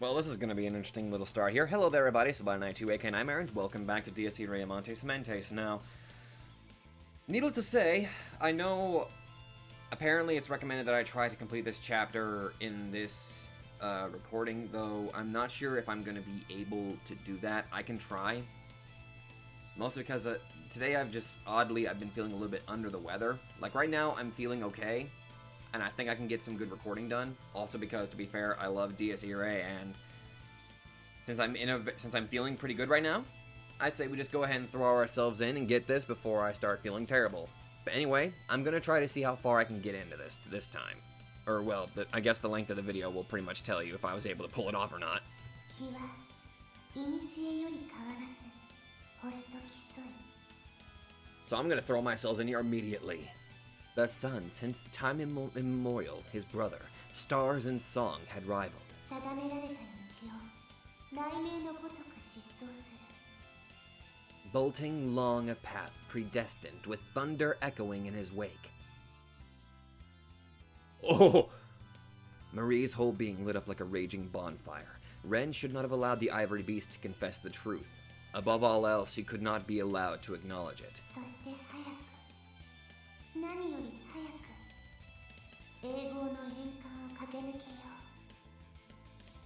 Well, this is going to be an interesting little start here. Hello there, everybody. Sabana92, aka I'm Aaron. Welcome back to Irae Amantes Amentes. Now, needless to say, I know apparently it's recommended that I try to complete this chapter in this recording, though I'm not sure if I'm going to be able to do that. I can try. Mostly because today I've been feeling a little bit under the weather. Like right now, I'm feeling okay. And I think I can get some good recording done. Also because, to be fair, I love Irae, and since I'm feeling pretty good right now, I'd say we just go ahead and throw ourselves in and get this before I start feeling terrible. But anyway, I'm gonna try to see how far I can get into this time. Or well, I guess the length of the video will pretty much tell you if I was able to pull it off or not. So I'm gonna throw myself in here immediately. The sun, since the time immemorial, his brother, stars and song had rivaled. Bolting long a path predestined, with thunder echoing in his wake. Oh! Marie's whole being lit up like a raging bonfire. Ren should not have allowed the ivory beast to confess the truth. Above all else, he could not be allowed to acknowledge it.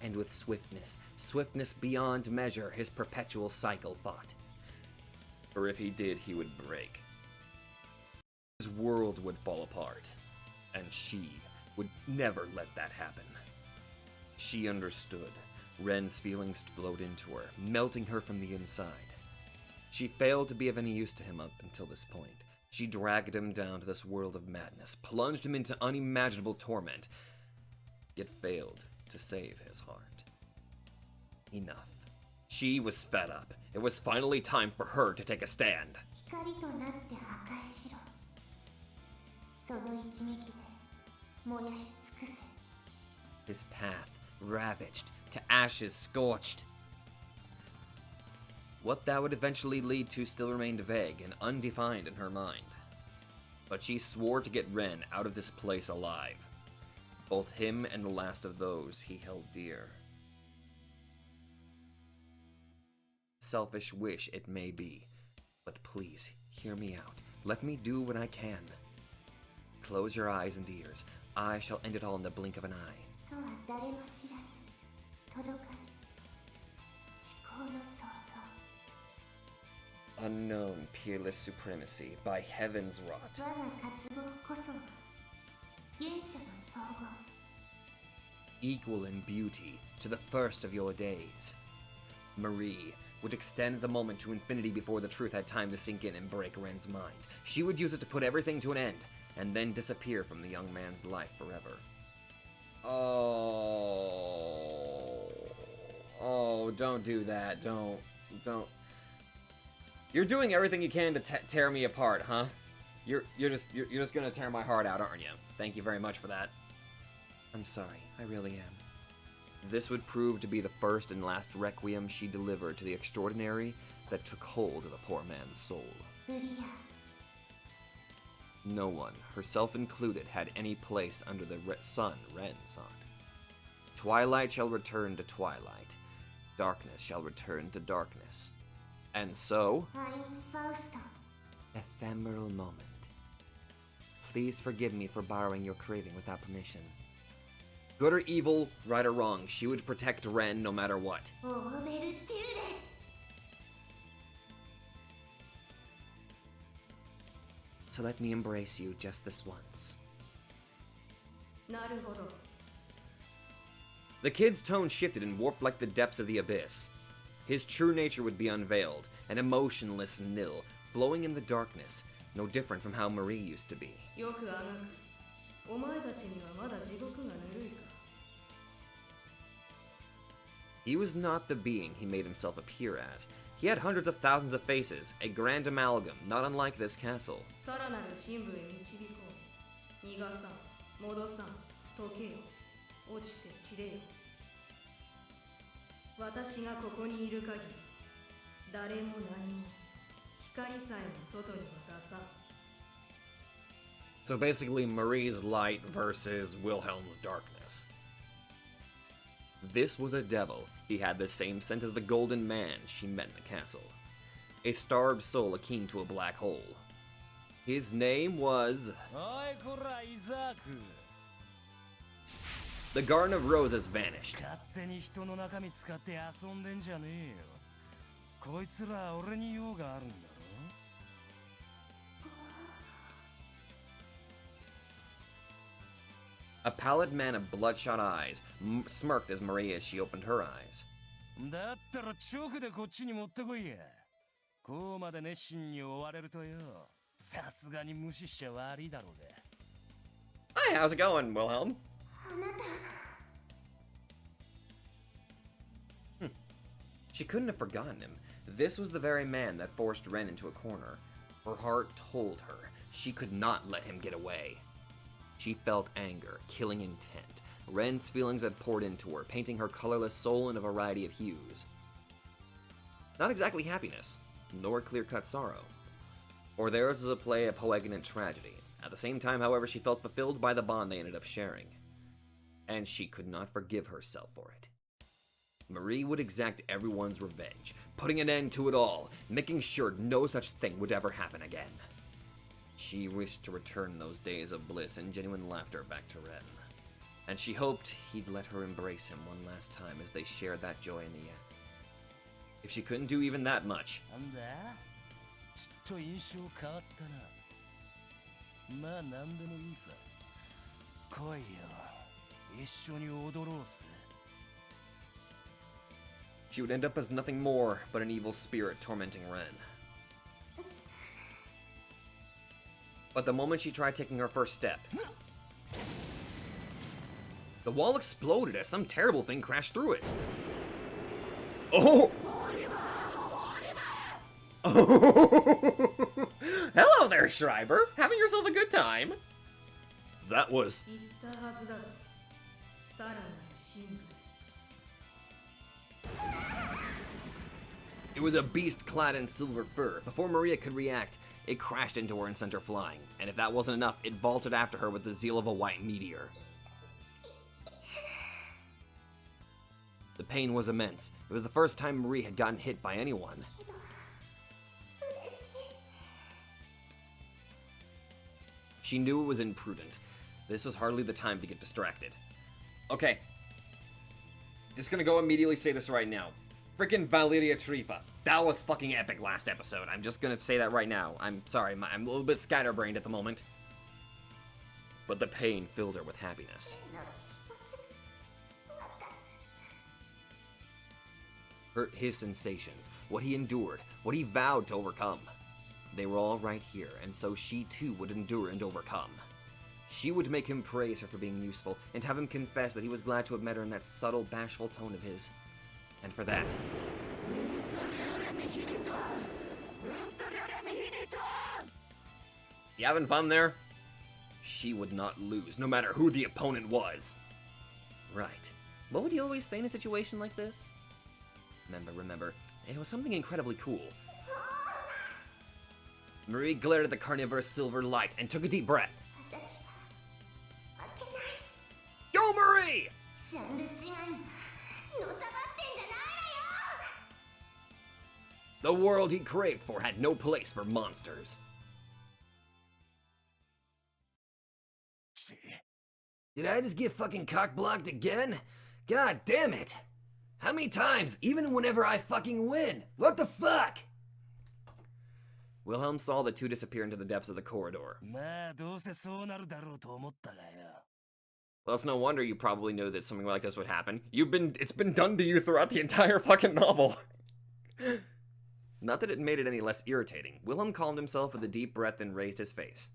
And with swiftness beyond measure, his perpetual cycle fought. For if he did, he would break. His world would fall apart, and she would never let that happen. She understood. Ren's feelings flowed into her, melting her from the inside. She failed to be of any use to him up until this point. She dragged him down to this world of madness, plunged him into unimaginable torment, yet failed to save his heart. Enough. She was fed up. It was finally time for her to take a stand. His path ravaged, to ashes scorched. What that would eventually lead to still remained vague and undefined in her mind. But she swore to get Ren out of this place alive. Both him and the last of those he held dear. Selfish wish it may be, but please, hear me out. Let me do what I can. Close your eyes and ears. I shall end it all in the blink of an eye. Unknown, peerless supremacy, by heavens wrought. Equal in beauty to the first of your days. Marie would extend the moment to infinity before the truth had time to sink in and break Ren's mind. She would use it to put everything to an end, and then disappear from the young man's life forever. Oh, don't do that. Don't. You're doing everything you can to tear me apart, huh? You're just gonna tear my heart out, aren't you? Thank you very much for that. I'm sorry, I really am. This would prove to be the first and last requiem she delivered to the extraordinary that took hold of the poor man's soul. No one, herself included, had any place under the sun Ren sought. Twilight shall return to twilight. Darkness shall return to darkness. And so, ephemeral moment. Please forgive me for borrowing your craving without permission. Good or evil, right or wrong, she would protect Ren no matter what. So let me embrace you just this once. The kid's tone shifted and warped like the depths of the abyss. His true nature would be unveiled, an emotionless nil, flowing in the darkness, no different from how Marie used to be. He was not the being he made himself appear as. He had hundreds of thousands of faces, a grand amalgam, not unlike this castle. So basically Marie's light versus Wilhelm's darkness. This was a devil. He had the same scent as the golden man she met in the castle. A starved soul akin to a black hole. His name was... The Garden of Roses vanished. A pallid man of bloodshot eyes smirked as Maria as she opened her eyes. Hi, how's it going, Wilhelm? She couldn't have forgotten him. This was the very man that forced Ren into a corner. Her heart told her she could not let him get away. She felt anger, killing intent. Ren's feelings had poured into her, painting her colorless soul in a variety of hues. Not exactly happiness, nor clear-cut sorrow. For theirs was a play of poignant tragedy. At the same time, however, she felt fulfilled by the bond they ended up sharing. And she could not forgive herself for it. Marie would exact everyone's revenge, putting an end to it all, making sure no such thing would ever happen again. She wished to return those days of bliss and genuine laughter back to Ren. And she hoped he'd let her embrace him one last time as they shared that joy in the end. If she couldn't do even that much... she would end up as nothing more but an evil spirit tormenting Ren. But the moment she tried taking her first step, the wall exploded as some terrible thing crashed through it. Oh! Hello there, Schreiber! Having yourself a good time? That was... It was a beast clad in silver fur. Before Maria could react, it crashed into her and sent her flying. And if that wasn't enough, it vaulted after her with the zeal of a white meteor. The pain was immense. It was the first time Marie had gotten hit by anyone. She knew it was imprudent. This was hardly the time to get distracted. Okay. Just gonna go immediately say this right now. Freaking Valeria Trifa. That was fucking epic last episode. I'm just gonna say that right now. I'm sorry, I'm a little bit scatterbrained at the moment. But the pain filled her with happiness. His sensations, what he endured, what he vowed to overcome. They were all right here, and so she too would endure and overcome. She would make him praise her for being useful, and have him confess that he was glad to have met her in that subtle, bashful tone of his. And for that... You having fun there? She would not lose, no matter who the opponent was. Right. What would he always say in a situation like this? Remember, it was something incredibly cool. Marie glared at the carnivorous silver light and took a deep breath. Go, Marie! The world he craved for had no place for monsters. Did I just get fucking cock-blocked again? God damn it! How many times, even whenever I fucking win? What the fuck? Wilhelm saw the two disappear into the depths of the corridor. Well, it's no wonder you probably knew that something like this would happen. It's been done to you throughout the entire fucking novel. Not that it made it any less irritating. Wilhelm calmed himself with a deep breath and raised his face.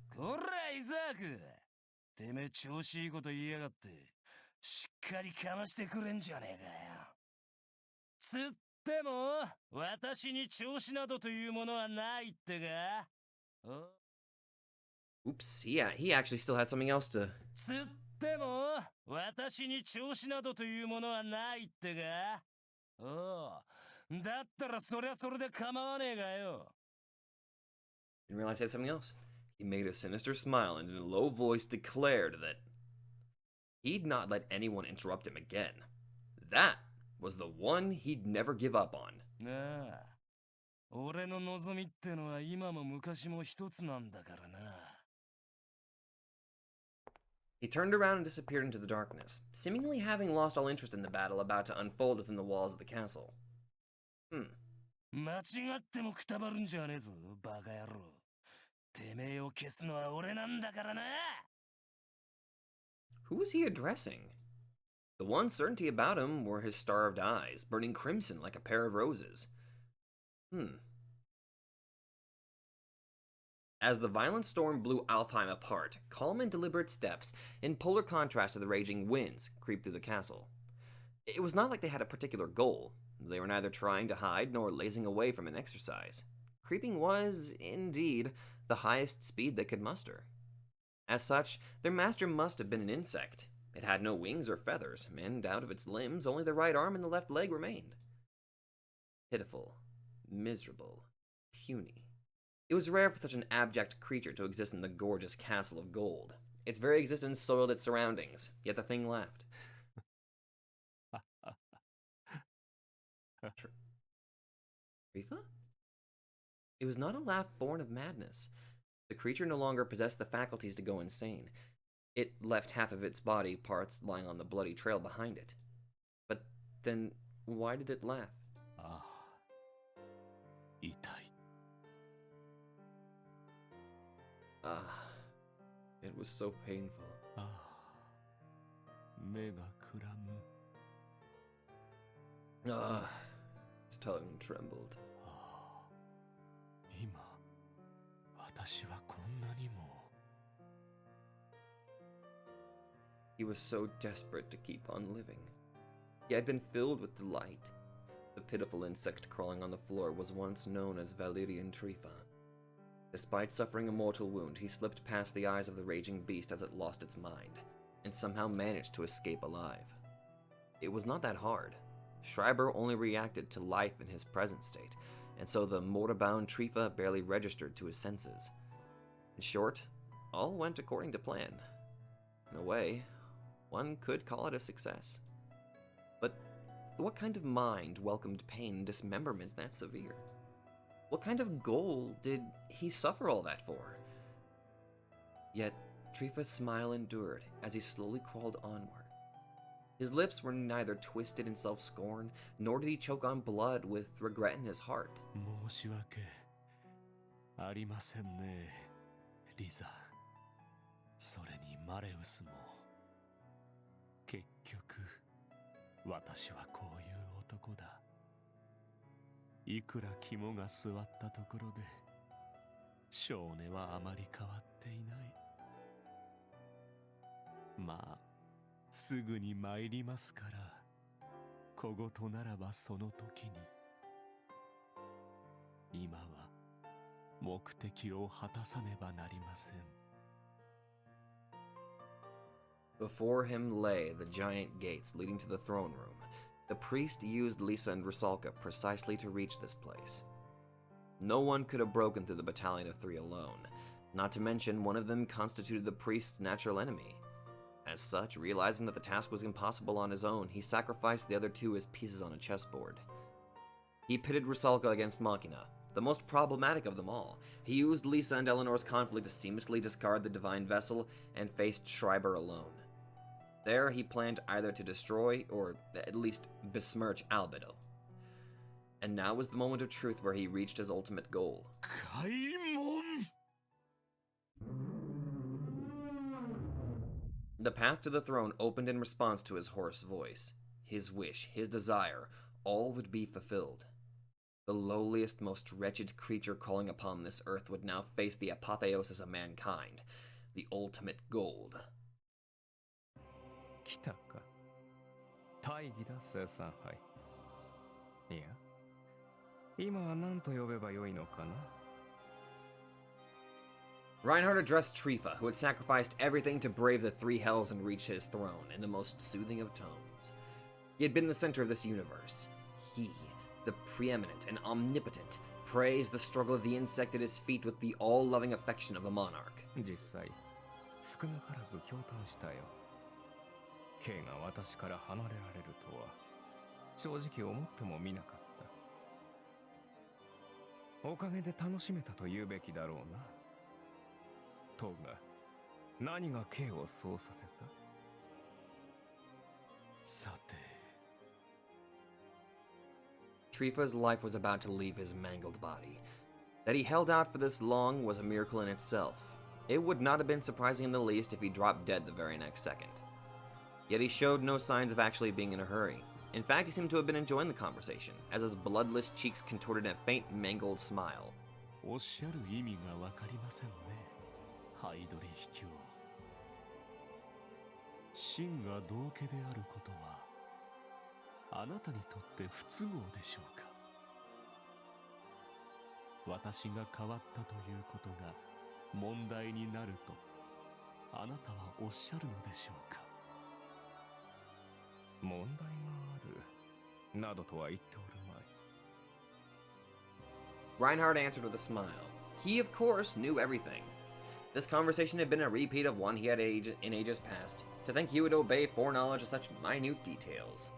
Oops, yeah, he actually still had something else to... Didn't realize he had something else. He made a sinister smile and in a low voice declared that he'd not let anyone interrupt him again. that was the one he'd never give up on. なあ、俺の望みってのは今も昔も一つなんだからな。He turned around and disappeared into the darkness, seemingly having lost all interest in the battle about to unfold within the walls of the castle. 間違ってもくたばるんじゃねえぞ、バカ野郎。てめえを消すのは俺なんだからな。Who was he addressing? The one certainty about him were his starved eyes, burning crimson like a pair of roses. As the violent storm blew Alfheim apart, calm and deliberate steps, in polar contrast to the raging winds, creeped through the castle. It was not like they had a particular goal. They were neither trying to hide nor lazing away from an exercise. Creeping was, indeed, the highest speed they could muster. As such, their master must have been an insect. It had no wings or feathers, and out of its limbs only the right arm and the left leg remained. Pitiful, miserable, puny. It was rare for such an abject creature to exist in the gorgeous castle of gold. Its very existence soiled its surroundings, yet the thing laughed. Trifa? It was not a laugh born of madness. The creature no longer possessed the faculties to go insane. It left half of its body parts lying on the bloody trail behind it. But then, why did it laugh? It was so painful. His tongue trembled. He was so desperate to keep on living. He had been filled with delight. The pitiful insect crawling on the floor was once known as Reinhard and Trifa. Despite suffering a mortal wound, he slipped past the eyes of the raging beast as it lost its mind, and somehow managed to escape alive. It was not that hard. Schreiber only reacted to life in his present state, and so the mortar-bound Trifa barely registered to his senses. In short, all went according to plan. In a way, one could call it a success. But what kind of mind welcomed pain and dismemberment that severe? What kind of goal did he suffer all that for? Yet, Trifa's smile endured as he slowly crawled onward. His lips were neither twisted in self-scorn, nor did he choke on blood with regret in his heart. 申し訳ありませんね、リザ。それにマレウスも。結局、私はこういう男だ。いくら肝が据わったところで、少年はあまり変わっていない。まあ、すぐに参りますから、小言ならばその時に。今は目的を果たさねばなりません。Before him lay the giant gates leading to the throne room. The priest used Lisa and Rusalka precisely to reach this place. No one could have broken through the battalion of three alone, not to mention one of them constituted the priest's natural enemy. As such, realizing that the task was impossible on his own, he sacrificed the other two as pieces on a chessboard. He pitted Rusalka against Machina, the most problematic of them all. He used Lisa and Eleanor's conflict to seamlessly discard the divine vessel and faced Schreiber alone. There, he planned either to destroy, or at least besmirch, Albedo. And now was the moment of truth where he reached his ultimate goal. The path to the throne opened in response to his hoarse voice. His wish, his desire, all would be fulfilled. The lowliest, most wretched creature crawling upon this earth would now face the apotheosis of mankind, the ultimate gold. 来たか。大義だ、生産杯。いや、今は何と呼べばよいのかな。Reinhard addressed Trifa, who had sacrificed everything to brave the three hells and reach his throne, in the most soothing of tones. He had been the center of this universe. He, the preeminent and omnipotent, praised the struggle of the insect at his feet with the all-loving affection of a monarch. 実際、少なからず驚嘆したよ。K が私から離れられるとは。正直思ってもみなかった。おかげで楽しめたと言うべきだろうな。トが何が K をそうさせた？さて。Trifa's life was about to leave his mangled body. That he held out for this long was a miracle in itself. It would not have been surprising in the least if he dropped dead the very next second. Yet he showed no signs of actually being in a hurry. In fact, he seemed to have been enjoying the conversation, as his bloodless cheeks contorted a faint, mangled smile. おっしゃる意味がわかりませんね、ハイドリヒキョウ。真が道家であることはあなたにとって不都合でしょうか。私が変わったということが問題になるとあなたはおっしゃるのでしょうか。問題があるなどとは言っておるまい。 Reinhard answered with a smile. He, of course, knew everything. This conversation had been a repeat of one he had in ages past. To think he would obey foreknowledge of such minute details.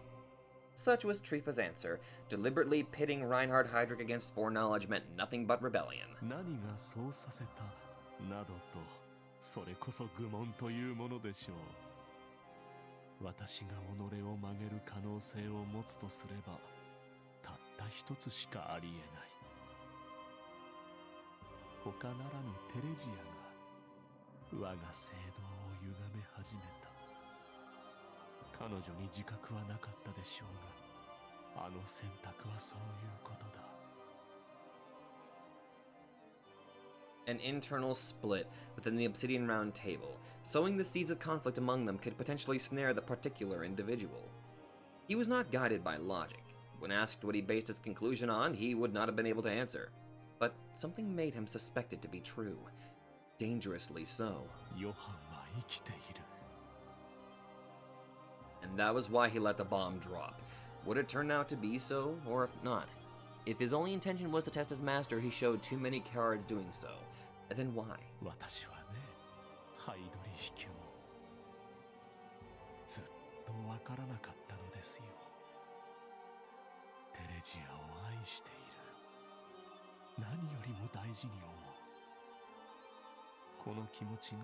Such was Trifa's answer. Deliberately pitting Reinhard Heydrich against foreknowledge meant nothing but rebellion. 何がそうさせたなどと、それこそ愚問というものでしょう。私が己を曲げる可能性を持つとすれば、たった一つしかありえない。他ならぬテレジアが我が聖堂を歪め始めた。彼女に自覚はなかったでしょうが、あの選択はそういうことだ。An internal split within the Obsidian Roundtable, sowing the seeds of conflict among them could potentially snare the particular individual. He was not guided by logic. When asked what he based his conclusion on, he would not have been able to answer. But something made him suspect it to be true. Dangerously so. ヨハンは生きている。And that was why he let the bomb drop. Would it turn out to be so, or if not? If his only intention was to test his master, he showed too many cards doing so. Then why? 私はね、ハイドリヒキョウ、ずっとわからなかったのですよ。テレジアを愛している。何よりも大事に思う。この気持ちが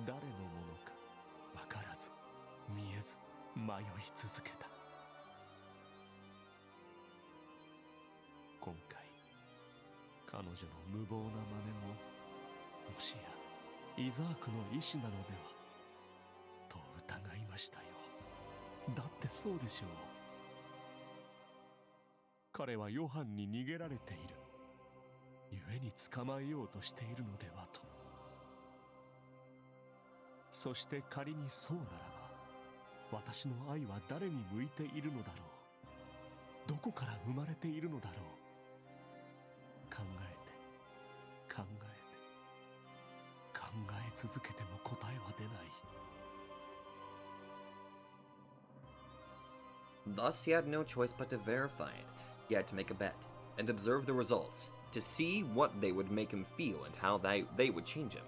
誰のものかわからず、見えず、迷い続けた。今回、彼女の無謀な真似も、もしやイザークの意志なのではと疑いましたよ。だってそうでしょう。彼はヨハンに逃げられている。故に捕まえようとしているのではと。そして仮にそうならば、私の愛は誰に向いているのだろう。どこから生まれているのだろう。考えて考えて考え続けても答えは出ない。Thus, he had no choice but to verify it. He had to make a bet and observe the results to see what they would make him feel and how they would change him,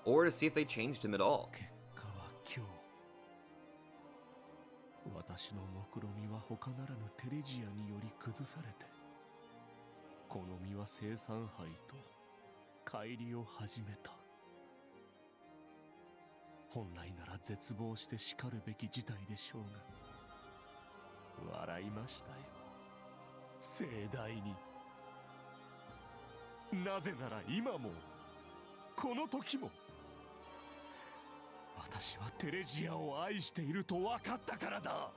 or to see if they changed him at all. 結果は今日、私の目論見は他ならぬテレジアにより崩されて、この身は生産杯と乖離を始めた。本来なら絶望してしかるべき事態でしょうが、笑いましたよ、盛大に。なぜなら今もこの時も私はテレジアを愛していると分かったからだ。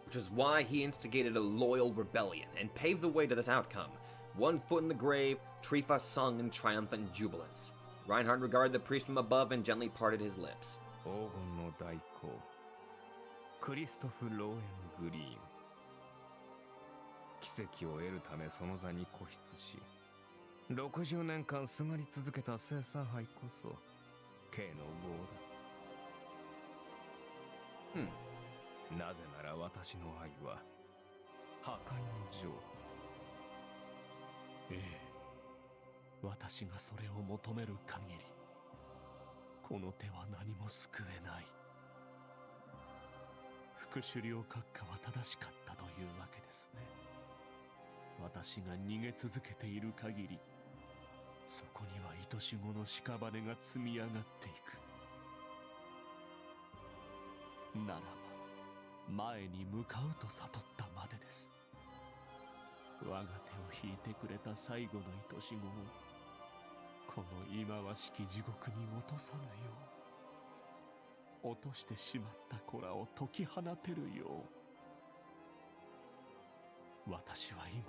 Which is why he instigated a loyal rebellion and paved the way to this outcome. One foot in the grave, Trifa sung in triumphant jubilance. Reinhard regarded the priest from above and gently parted his lips. 黄金の大公クリストフ・ローエン・グリーン、奇跡を得るためその座に固執し、60年間すがり続けた生産杯こそ K の業だ。なぜなら私の愛は破壊の女王。ええ、私がそれを求める限り、この手は何も救えない。副首領閣下は正しかったというわけですね。私が逃げ続けている限り、そこには愛し子の屍が積み上がっていく。ならば前に向かうと悟ったまでです。我が手を引いてくれた最後の愛し子をこの忌まわしき地獄に落とさぬよう、落としてしまった子らを解き放てるよう、私は今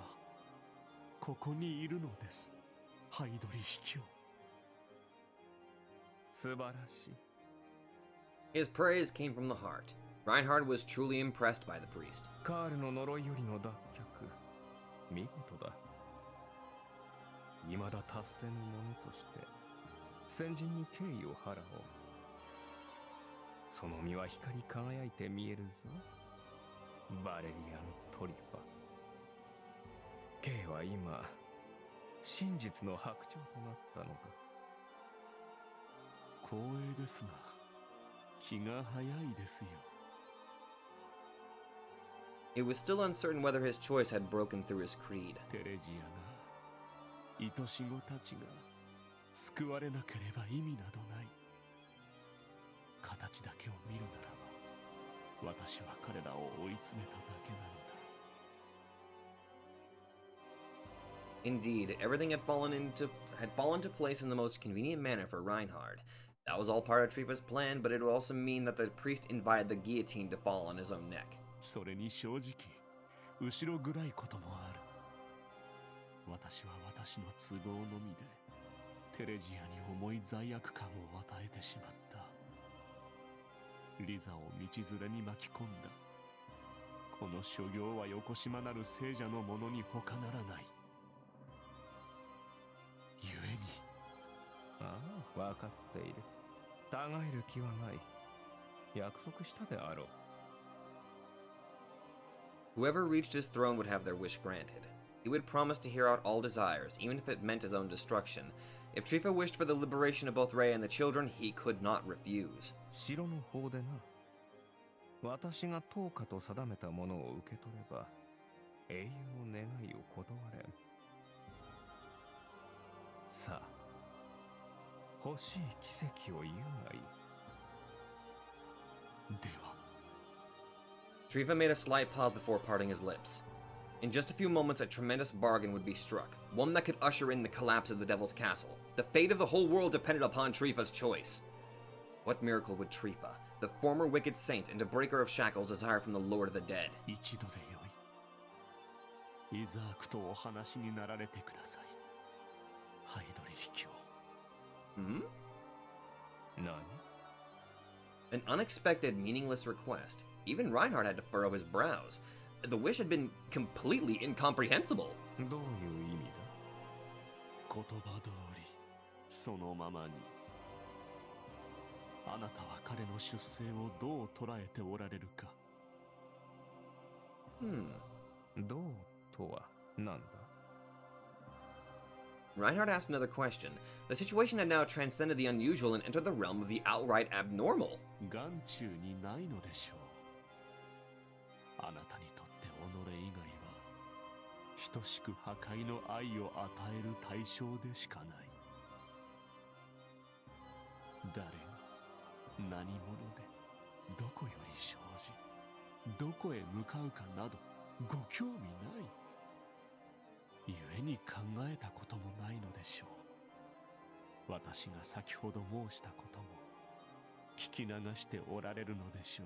ここにいるのです。ハイドリ卑怯。素晴らしい。 His praise came from the heart. Reinhard was truly impressed by the priest. カールの呪いよりの脱却、見事だ。未だ達成のものとして先人に敬意を払おう。その身は光り輝いて見えるぞ、バレリアン・トリファ。K は今真実の白鳥となったのだ。光栄ですが気が早いですよ。It was still uncertain whether his choice had broken through his creed. テレジアが愛し子たちが救われなければ意味などない。形だけを見るならば私は彼らを追い詰めただけなのだ。Indeed, everything had fallen to place in the most convenient manner for Reinhard. That was all part of Trifa's plan, but it would also mean that the priest invited the guillotine to fall on his own neck. それに正直後ろ暗いこともある。私は私の都合のみでテレジアに重い罪悪感を与えてしまった。リザを道連れに巻き込んだ。この所業はよこしまなる聖者のものに他ならない。故に。ああ、分かっている。たがえる気はない。約束したであろう。Whoever reached his throne would have their wish granted. He would promise to hear out all desires, even if it meant his own destruction. If Trifa wished for the liberation of both Rei and the children, he could not refuse. 城の方でな、私が当家と定めたものを受け取れば永遠の願いを断れん。さあ、欲しい奇跡を言うがいい。では。Trifa made a slight pause before parting his lips. In just a few moments, a tremendous bargain would be struck, one that could usher in the collapse of the Devil's Castle. The fate of the whole world depended upon Trifa's choice. What miracle would Trifa, the former wicked saint and a breaker of shackles, desire from the Lord of the Dead? 一度でよい。イザークとお話になられてください。ハイドリ卑怯。Hmm? 何？ An unexpected, meaningless request. Even Reinhard had to furrow his brows. The wish had been completely incomprehensible. どういう意味だ？言葉通り、そのままに。あなたは彼の出生をどう捉えておられるか。どうとは何だ？ Reinhard asked another question. The situation had now transcended the unusual and entered the realm of the outright abnormal. 眼中にないのでしょう。あなたにとって己以外は等しく破壊の愛を与える対象でしかない。誰が何者でどこより生じどこへ向かうかなどご興味ない。故に考えたこともないのでしょう。私が先ほど申したことも聞き流しておられるのでしょ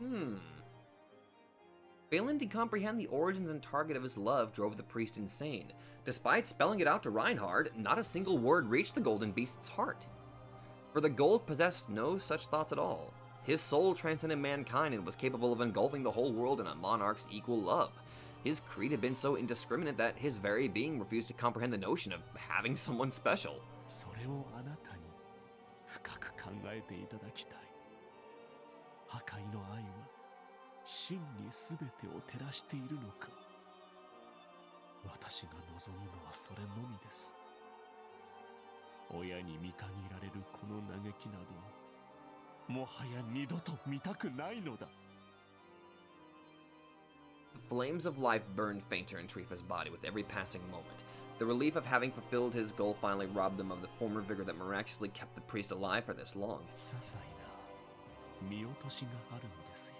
う。Failing to comprehend the origins and target of his love drove the priest insane. Despite spelling it out to Reinhard, not a single word reached the golden beast's heart. For the gold possessed no such thoughts at all. His soul transcended mankind and was capable of engulfing the whole world in a monarch's equal love. His creed had been so indiscriminate that his very being refused to comprehend the notion of having someone special. それをあなたに深く考えていただきたい。破壊の愛は真に全てを照らしているのか。私が望むのはそれのみです。親に見限られるこの嘆きなどもはや二度と見たくないのだ。Flames of life burned fainter in Trifa's body with every passing moment. The relief of having fulfilled his goal finally robbed them of the former vigor that miraculously kept the priest alive for this long. 些細な見落としがあるんですよ。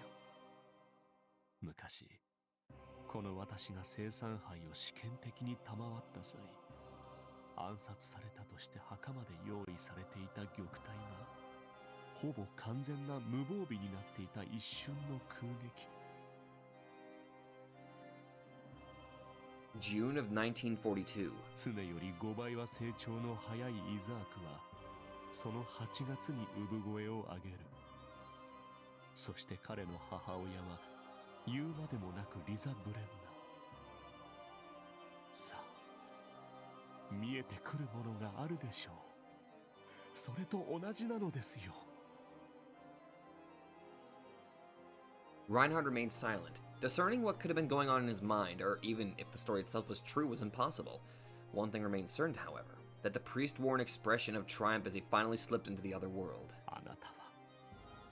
昔、この私が生産灰を試験的に賜った際、暗殺されたとして墓まで用意されていた玉体が、ほぼ完全な無防備になっていた一瞬の空撃。June of 1942. 常より5倍は成長の早いイザークはその8月に産声を上げる。そして彼の母親は言うまでもなくリザ・ブレンナ。さあ見えてくるものがあるでしょう。それと同じなのですよ。Reinhard remained silent. Discerning what could have been going on in his mind, or even if the story itself was true, was impossible. One thing remained certain, however, that the priest wore an expression of triumph as he finally slipped into the other world. あなたは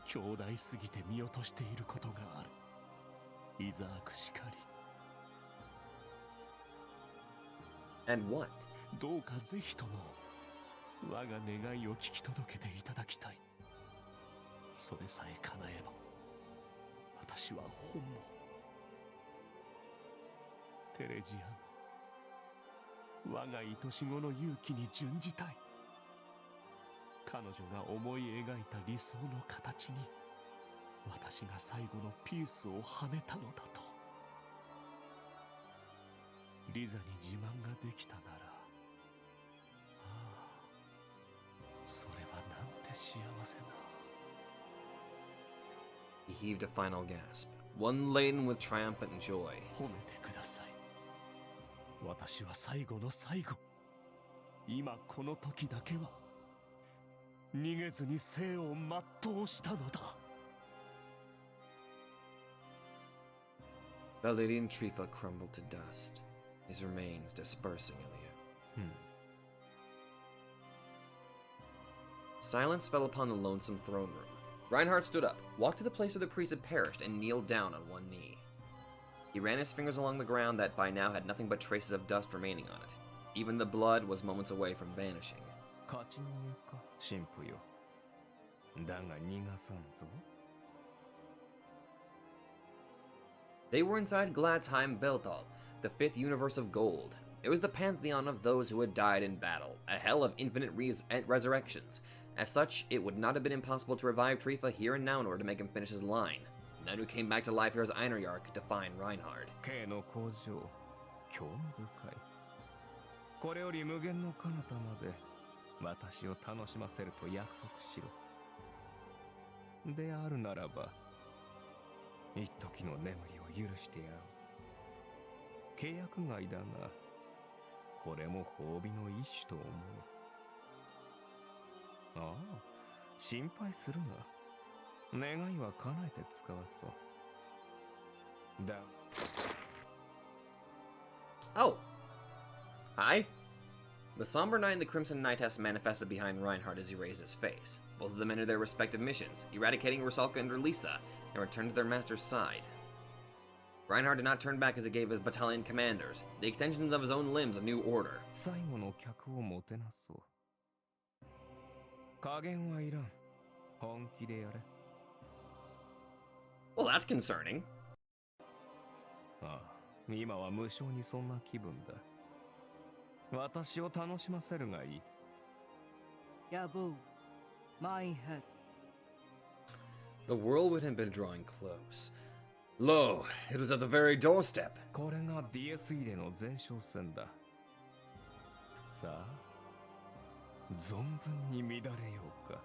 兄弟すぎて見落としていることがある。イザークしかり。And what? どうかぜひとも我が願いを聞き届けていただきたい。それさえ叶えば私は本望テレジアン、我が愛し子の勇気に準じたい。彼女が思い描いた理想の形に私が最後のピースをはめたのだと。リザに自慢ができたなら、ああ、それはなんて幸せな。He heaved a final gasp, one laden with triumphant joy. 褒めてください。私は最後の最後、今この時だけは逃げずに生を全うしたのだ。Valerian Trifa crumbled to dust, his remains dispersing in the air. Silence fell upon the lonesome throne room. Reinhard stood up, walked to the place where the priest had perished, and kneeled down on one knee. He ran his fingers along the ground that by now had nothing but traces of dust remaining on it. Even the blood was moments away from vanishing. 勝ちに言うか、神父よ。だが逃がさんぞ。They were inside Gladsheim Weltall, the fifth universe of gold. It was the pantheon of those who had died in battle, a hell of infinite resurrections. As such, it would not have been impossible to revive Trifa here and now in order to make him finish his line. None who came back to life here as Einarch could define Reinhard. K の工場、興味深い。これより無限の彼方まで私を楽しませると約束しろ。であるならば、一時の眠りを許してやろう。契約外だが、これも褒美の一種と思う。ああ、心配するな。願いは叶えて使わそう。だ。Oh! Hi. The somber knight and the crimson knightess manifested behind Reinhard as he raised his face. Both of them entered their respective missions, eradicating Rusalka and Lisa, and returned to their master's side. Reinhard did not turn back as he gave his battalion commanders, the extensions of his own limbs, a new order. 最後の客をもてなそう。加減はいらん。本気でやれ。Well, that's concerning. ああ、今は無性にそんな気分だ。私を楽しませるがいい。Yabu, my head. The whirlwind had been drawing close. Lo, it was at the very doorstep. これが DS 入れの前哨戦だ。さあ、存分に乱れようか。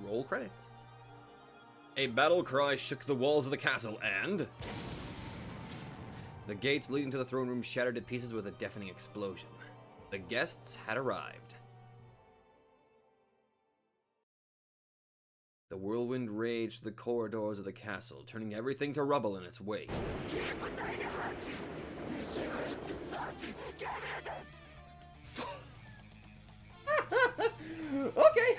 Roll credits. A battle cry shook the walls of the castle, and the gates leading to the throne room shattered to pieces with a deafening explosion. The guests had arrived. The whirlwind raged through the corridors of the castle, turning everything to rubble in its wake. Okay.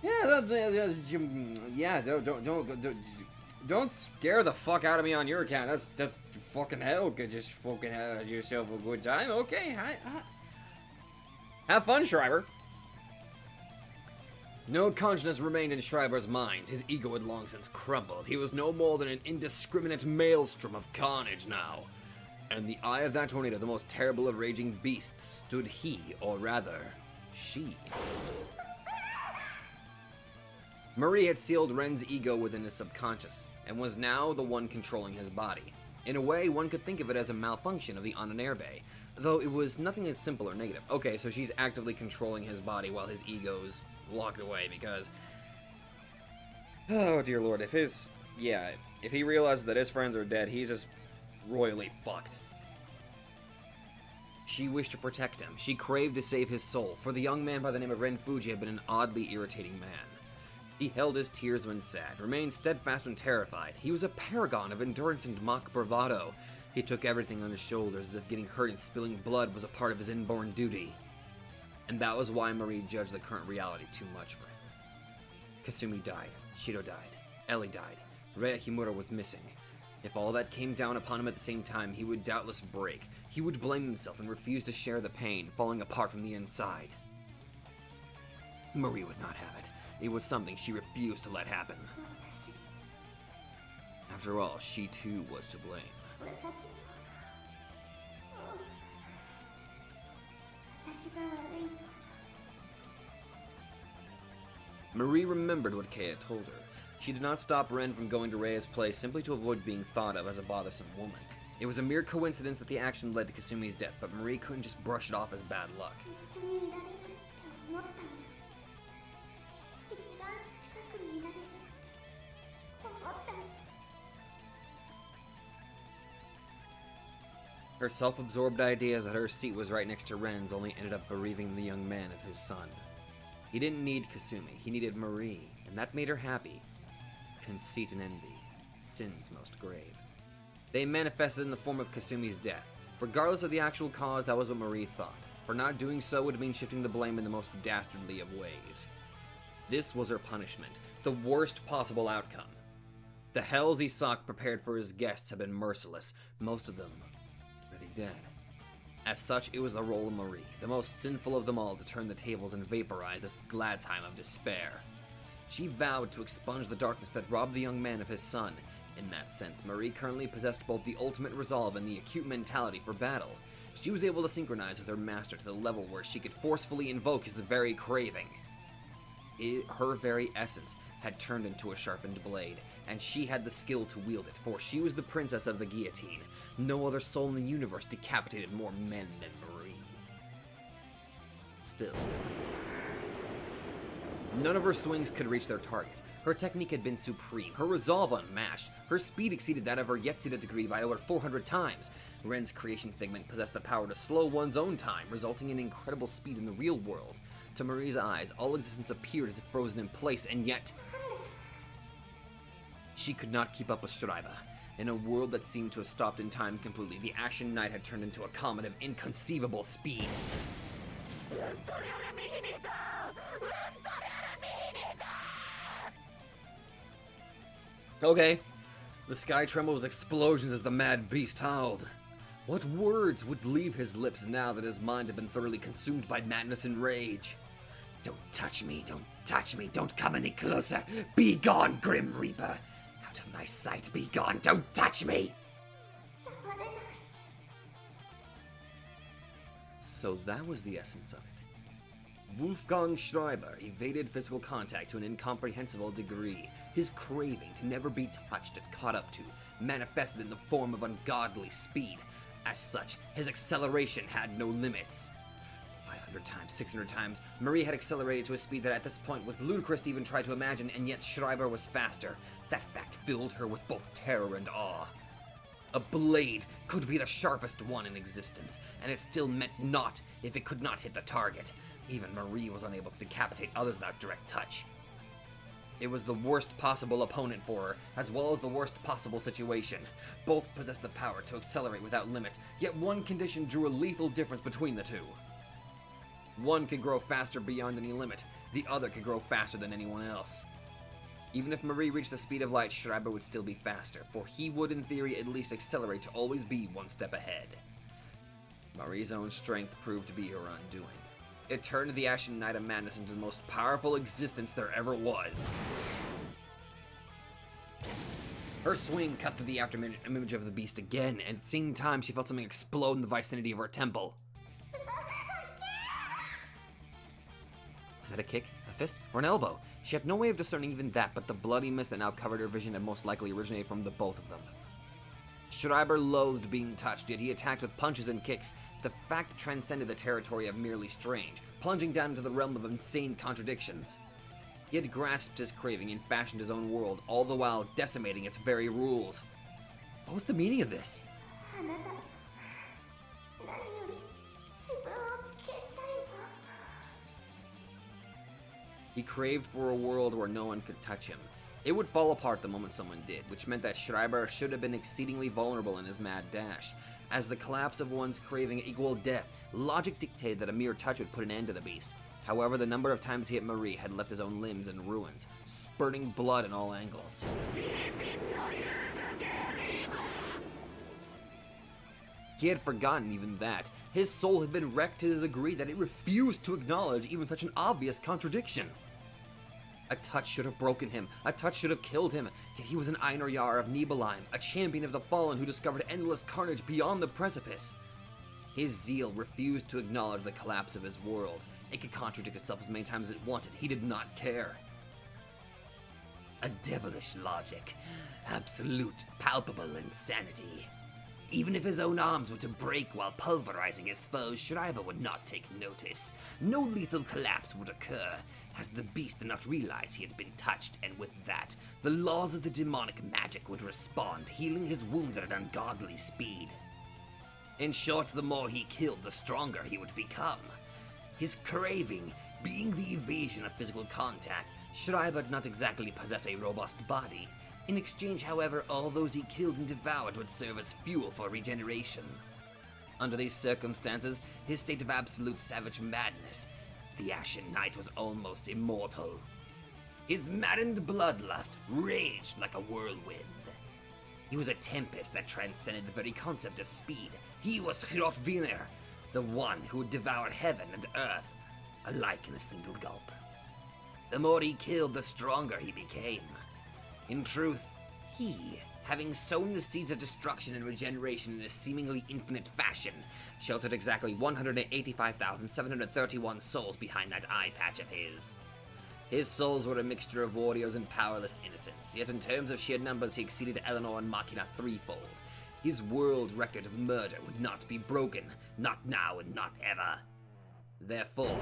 Yeah, don't don't scare the fuck out of me on your account. That's fucking hell. Could just fucking have yourself a good time. Okay, have fun, Schreiber. No consciousness remained in Schreiber's mind. His ego had long since crumbled. He was no more than an indiscriminate maelstrom of carnage now. And in the eye of that tornado, the most terrible of raging beasts, stood he, or rather, she. Marie had sealed Ren's ego within his subconscious, and was now the one controlling his body. In a way, one could think of it as a malfunction of the Ononarbe, though it was nothing as simple or negative. Okay, so she's actively controlling his body while his ego's locked away, because... oh, dear lord, if he realizes that his friends are dead, he's just royally fucked. She wished to protect him. She craved to save his soul, for the young man by the name of Ren Fuji had been an oddly irritating man. He held his tears when sad, remained steadfast when terrified. He was a paragon of endurance and mock bravado. He took everything on his shoulders as if getting hurt and spilling blood was a part of his inborn duty. And that was why Marie judged the current reality too much for him. Kasumi died, Shiro died, Ellie died, Rei Himura was missing. If all that came down upon him at the same time, he would doubtless break. He would blame himself and refuse to share the pain, falling apart from the inside. Marie would not have it. It was something she refused to let happen. After all, she too was to blame. Marie remembered what Kei had told her. She did not stop Ren from going to Rei's place simply to avoid being thought of as a bothersome woman. It was a mere coincidence that the action led to Kasumi's death, but Marie couldn't just brush it off as bad luck. Her self-absorbed ideas that her seat was right next to Ren's only ended up bereaving the young man of his son. He didn't need Kasumi, he needed Marie, and that made her happy. Conceit and envy, sins most grave. They manifested in the form of Kasumi's death. Regardless of the actual cause, that was what Marie thought. For not doing so would mean shifting the blame in the most dastardly of ways. This was her punishment, the worst possible outcome. The hells Isak prepared for his guests had been merciless, most of them already dead. As such, it was the role of Marie, the most sinful of them all, to turn the tables and vaporize this glad time of despair. She vowed to expunge the darkness that robbed the young man of his son. In that sense, Marie currently possessed both the ultimate resolve and the acute mentality for battle. She was able to synchronize with her master to the level where she could forcefully invoke his very craving. Her very essence had turned into a sharpened blade, and she had the skill to wield it, for she was the princess of the guillotine. No other soul in the universe decapitated more men than Marie. Still, none of her swings could reach their target. Her technique had been supreme, her resolve unmatched. Her speed exceeded that of her Yetsuda degree by over 400 times. Ren's creation figment possessed the power to slow one's own time, resulting in incredible speed in the real world. To Marie's eyes, all existence appeared as if frozen in place, and yet she could not keep up with Schreiber. In a world that seemed to have stopped in time completely, the Ashen Knight had turned into a comet of inconceivable speed. Okay. The sky trembled with explosions as the mad beast howled. What words would leave his lips now that his mind had been thoroughly consumed by madness and rage? Don't touch me, don't touch me, don't come any closer. Be gone, Grim Reaper. Out of my sight, be gone, don't touch me. So that was the essence of it. Wolfgang Schreiber evaded physical contact to an incomprehensible degree. His craving to never be touched had caught up to, manifested in the form of ungodly speed. As such, his acceleration had no limits. 500 times, 600 times, Marie had accelerated to a speed that at this point was ludicrous to even try to imagine, and yet Schreiber was faster. That fact filled her with both terror and awe. A blade could be the sharpest one in existence, and it still meant naught if it could not hit the target. Even Marie was unable to decapitate others without direct touch. It was the worst possible opponent for her, as well as the worst possible situation. Both possessed the power to accelerate without limits, yet one condition drew a lethal difference between the two. One could grow faster beyond any limit, the other could grow faster than anyone else. Even if Marie reached the speed of light, Schreiber would still be faster, for he would in theory at least accelerate to always be one step ahead. Marie's own strength proved to be her undoing. It turned the Ashen Knight of Madness into the most powerful existence there ever was. Her swing cut through the afterimage of the beast again, and at the same time she felt something explode in the vicinity of her temple. Was that a kick, a fist, or an elbow? She had no way of discerning even that, but the bloody mist that now covered her vision had most likely originated from the both of them. Schreiber loathed being touched, yet he attacked with punches and kicks. The fact transcended the territory of merely strange, plunging down into the realm of insane contradictions. He had grasped his craving and fashioned his own world, all the while decimating its very rules. What was the meaning of this? He craved for a world where no one could touch him. It would fall apart the moment someone did, which meant that Schreiber should have been exceedingly vulnerable in his mad dash. As the collapse of one's craving equaled death, logic dictated that a mere touch would put an end to the beast. However, the number of times he hit Marie had left his own limbs in ruins, spurting blood in all angles. He had forgotten even that. His soul had been wrecked to the degree that it refused to acknowledge even such an obvious contradiction. A touch should have broken him, a touch should have killed him, yet he was an Einar of Nibelheim, a champion of the fallen who discovered endless carnage beyond the precipice. His zeal refused to acknowledge the collapse of his world. It could contradict itself as many times as it wanted, he did not care. A devilish logic, absolute, palpable insanity. Even if his own arms were to break while pulverizing his foes, Schreiber would not take notice. No lethal collapse would occur, as the beast did not realize he had been touched, and with that, the laws of the demonic magic would respond, healing his wounds at an ungodly speed. In short, the more he killed, the stronger he would become. His craving being the evasion of physical contact, Schreiber did not exactly possess a robust body. In exchange, however, all those he killed and devoured would serve as fuel for regeneration. Under these circumstances, his state of absolute savage madness, the Ashen Knight was almost immortal. His maddened bloodlust raged like a whirlwind. He was a tempest that transcended the very concept of speed. He was Hrotvinir, the one who would devour heaven and earth, alike in a single gulp. The more he killed, the stronger he became. In truth, he, having sown the seeds of destruction and regeneration in a seemingly infinite fashion, sheltered exactly 185,731 souls behind that eye patch of his. His souls were a mixture of warriors and powerless innocents, yet in terms of sheer numbers he exceeded Eleanor and Machina threefold. His world record of murder would not be broken, not now and not ever. Therefore,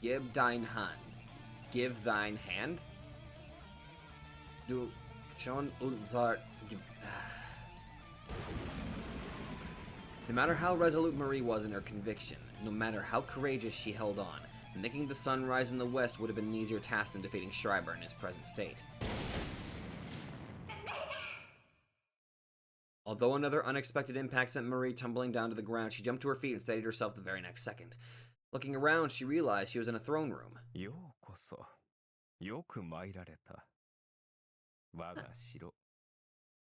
give thine hand. Give thine hand? Du schon unser... No matter how resolute Marie was in her conviction, no matter how courageous she held on, making the sun rise in the west would have been an easier task than defeating Schreiber in his present state. Although another unexpected impact sent Marie tumbling down to the ground, she jumped to her feet and steadied herself the very next second. Looking around, she realized she was in a throne room. ようこそ、よく参られた。我が城、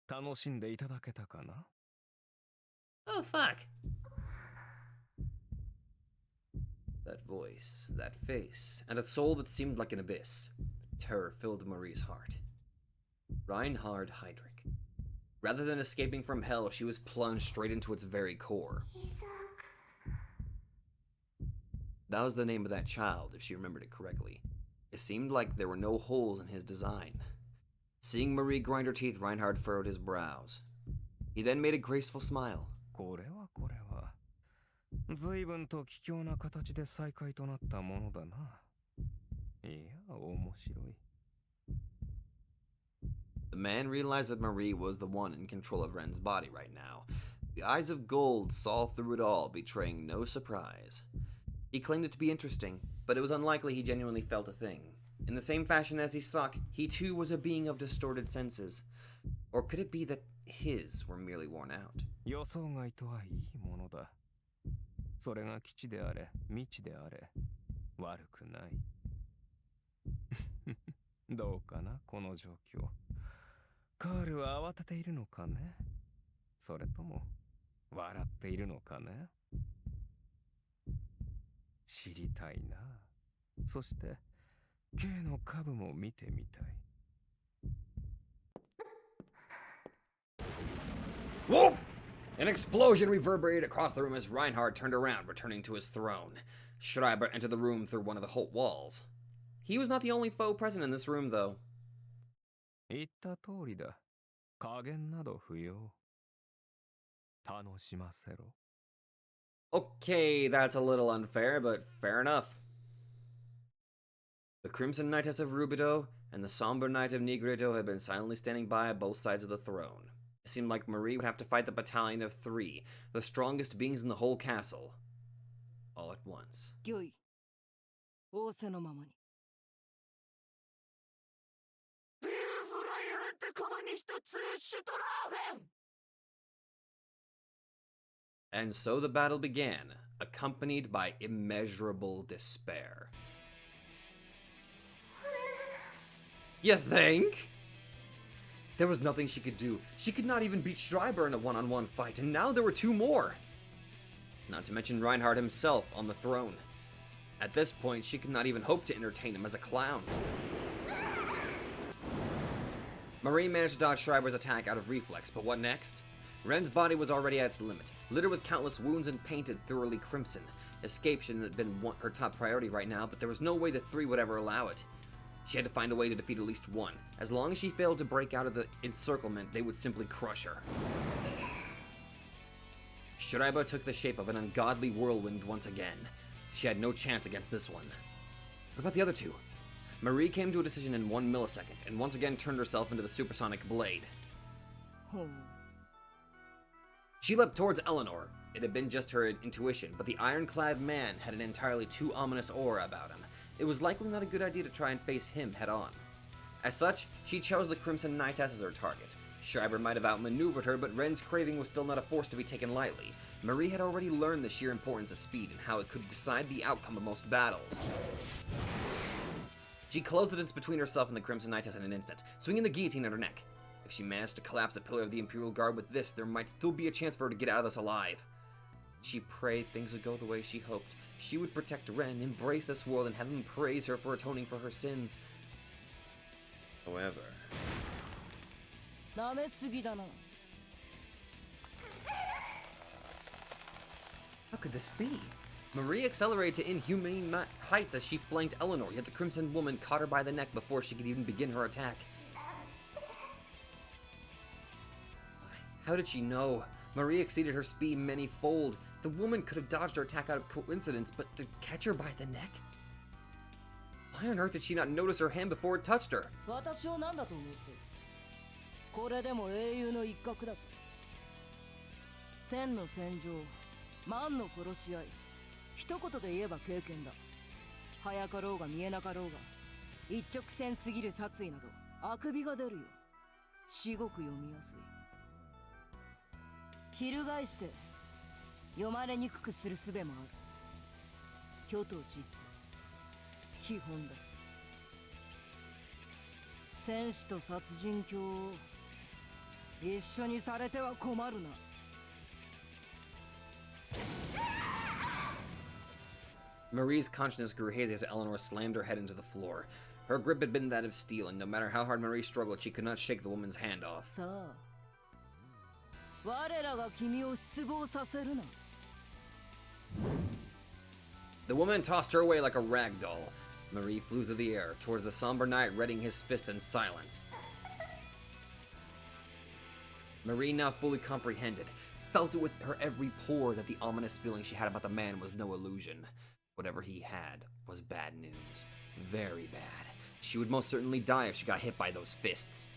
楽しんでいただけたかな? Oh, fuck. That voice, that face, and a soul that seemed like an abyss. Terror filled Marie's heart. Reinhard Heydrich. Rather than escaping from hell, she was plunged straight into its very core. That was the name of that child, if she remembered it correctly. It seemed like there were no holes in his design. Seeing Marie grind her teeth, Reinhard furrowed his brows. He then made a graceful smile. これは随分と貴重な形で再会となったものだな。いや、面白い。The man realized that Marie was the one in control of Ren's body right now. The eyes of gold saw through it all, betraying no surprise. He claimed it to be interesting, but it was unlikely he genuinely felt a thing. In the same fashion as he sucked, he too was a being of distorted senses. Or could it be that his were merely worn out? 予想外とはいいものだ。それが基地であれ未知であれ悪くない。どうかなこの状況。カールは慌てているのかね、それとも笑っているのかね。知りたいな。そして K の株も見てみたい。Whoa! An explosion reverberated across the room as Reinhard turned around, returning to his throne. Schreiber entered the room through one of the walls. He was not the only foe present in this room, though. 言った通りだ。加減など不要。楽しませろ。 Okay, that's a little unfair, but fair enough. The Crimson Knightess of Rubido and the Somber Knight of Negredo had been silently standing by at both sides of the throne. It seemed like Marie would have to fight the battalion of 3, the strongest beings in the whole castle, all at once. 御意仰せのままに。 And so the battle began, accompanied by immeasurable despair. You think? There was nothing she could do. She could not even beat Schreiber in a one-on-one fight, and now there were 2 more. Not to mention Reinhard himself on the throne. At this point, she could not even hope to entertain him as a clown. Marie managed to dodge Schreiber's attack out of reflex, but what next? Ren's body was already at its limit, littered with countless wounds and painted thoroughly crimson. Escape shouldn't have been her top priority right now, but there was no way the 3 would ever allow it. She had to find a way to defeat at least one. As long as she failed to break out of the encirclement, they would simply crush her. Schreiber took the shape of an ungodly whirlwind once again. She had no chance against this one. What about the other 2? Marie came to a decision in 1 millisecond, and once again turned herself into the supersonic blade. She leapt towards Eleanor. It had been just her intuition, but the ironclad man had an entirely too ominous aura about him. It was likely not a good idea to try and face him head-on. As such, she chose the Crimson Knightess as her target. Schreiber might have outmaneuvered her, but Ren's craving was still not a force to be taken lightly. Marie had already learned the sheer importance of speed and how it could decide the outcome of most battles. She closed the distance between herself and the Crimson Knightess in an instant, swinging the guillotine at her neck. If she managed to collapse a pillar of the Imperial Guard with this, there might still be a chance for her to get out of this alive. She prayed things would go the way she hoped. She would protect Ren, embrace this world, and have him praise her for atoning for her sins. However... How could this be? Marie accelerated to inhumane heights as she flanked Eleanor, yet the Crimson Woman caught her by the neck before she could even begin her attack. How did she know? Marie exceeded her speed many-fold. The woman could have dodged her attack out of coincidence, but to catch her by the neck? Why on earth did she not notice her hand before it touched her? これでも英雄の一角だぞ。千の戦場、万の殺し合い。一言で言えば経験だ。早かろうが見えなかろうが、一直線すぎる殺意など、あくびが出るよ。至極読みやすい。翻して、読まれにくくする術もある。虚と実、基本だ。戦士と殺人狂を一緒にされては困るな。Marie's consciousness grew hazy as Eleanor slammed her head into the floor. Her grip had been that of steel, and no matter how hard Marie struggled, she could not shake the woman's hand off. さあ、我らが君を失望させるな。The woman tossed her away like a rag doll. Marie flew through the air, towards the somber knight, readying his fist in silence. Marie now fully comprehended, felt it with her every pore that the ominous feeling she had about the man was no illusion. Whatever he had was bad news. Very bad. She would most certainly die if she got hit by those fists.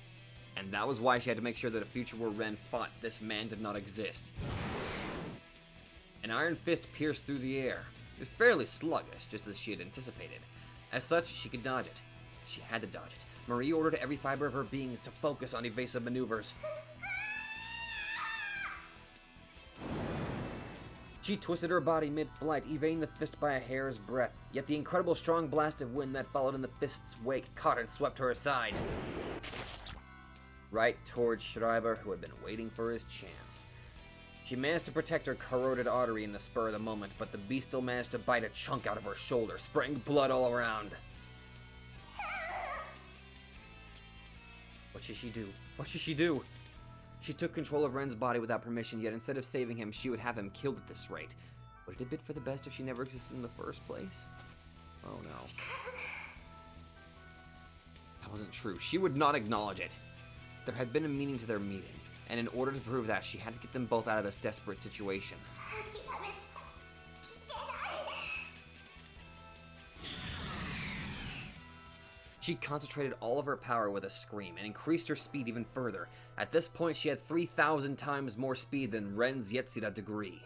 And that was why she had to make sure that a future where Ren fought this man did not exist. An iron fist pierced through the air. It was fairly sluggish, just as she had anticipated. As such, she could dodge it. She had to dodge it. Marie ordered every fiber of her being to focus on evasive maneuvers. She twisted her body mid-flight, evading the fist by a hair's breadth, yet the incredible strong blast of wind that followed in the fist's wake caught and swept her aside. Right towards Schreiber, who had been waiting for his chance. She managed to protect her corroded artery in the spur of the moment, but the beast still managed to bite a chunk out of her shoulder, spraying blood all around. What should she do? What should she do? She took control of Ren's body without permission, yet instead of saving him, she would have him killed at this rate. Would it have been for the best if she never existed in the first place? Oh no. That wasn't true. She would not acknowledge it. There had been a meaning to their meeting, and in order to prove that, she had to get them both out of this desperate situation. She concentrated all of her power with a scream and increased her speed even further. At this point, she had 3,000 times more speed than Ren's Yetzira degree.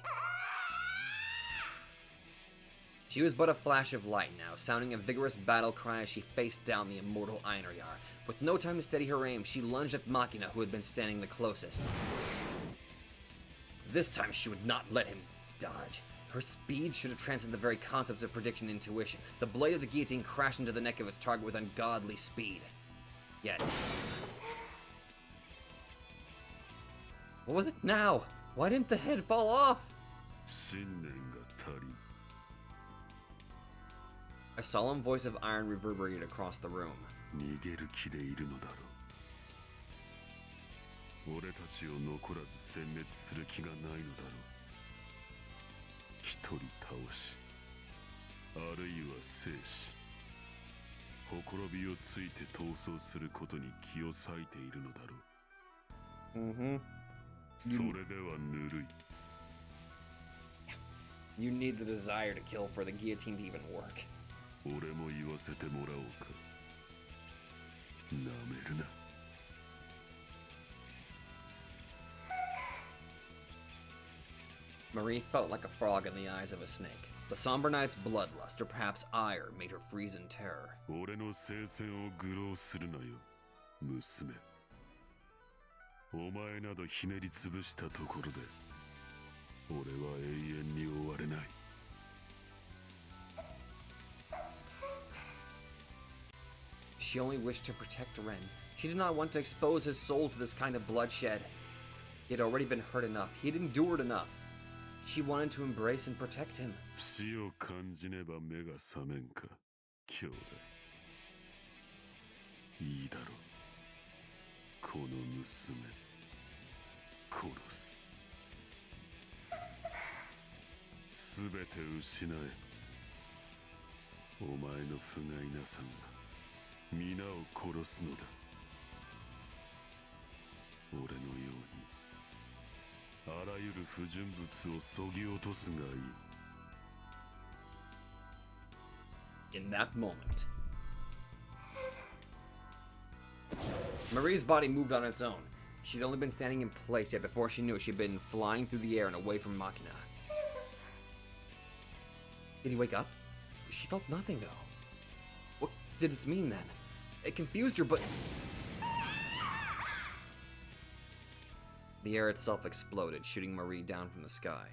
She was but a flash of light now, sounding a vigorous battle cry as she faced down the immortal Einrayar. With no time to steady her aim, she lunged at Machina, who had been standing the closest. This time, she would not let him dodge. Her speed should have transcended the very concepts of prediction and intuition. The blade of the guillotine crashed into the neck of its target with ungodly speed. Yet... what was it now? Why didn't the head fall off? A solemn voice of iron reverberated across the room. You need the desire to kill for the guillotine to even work. Marie felt like a frog in the eyes of a snake. The somber knight's bloodlust, or perhaps ire, made her freeze in terror. She only wished to protect Ren. She did not want to expose his soul to this kind of bloodshed. He had already been hurt enough. He had endured enough. She wanted to embrace and protect him. In that moment, Marie's body moved on its own. She'd only been standing in place, yet before she knew it, she'd been flying through the air and away from Machina. Did he wake up? She felt nothing, though. What did this mean, then? It confused her, but... The air itself exploded, shooting Marie down from the sky.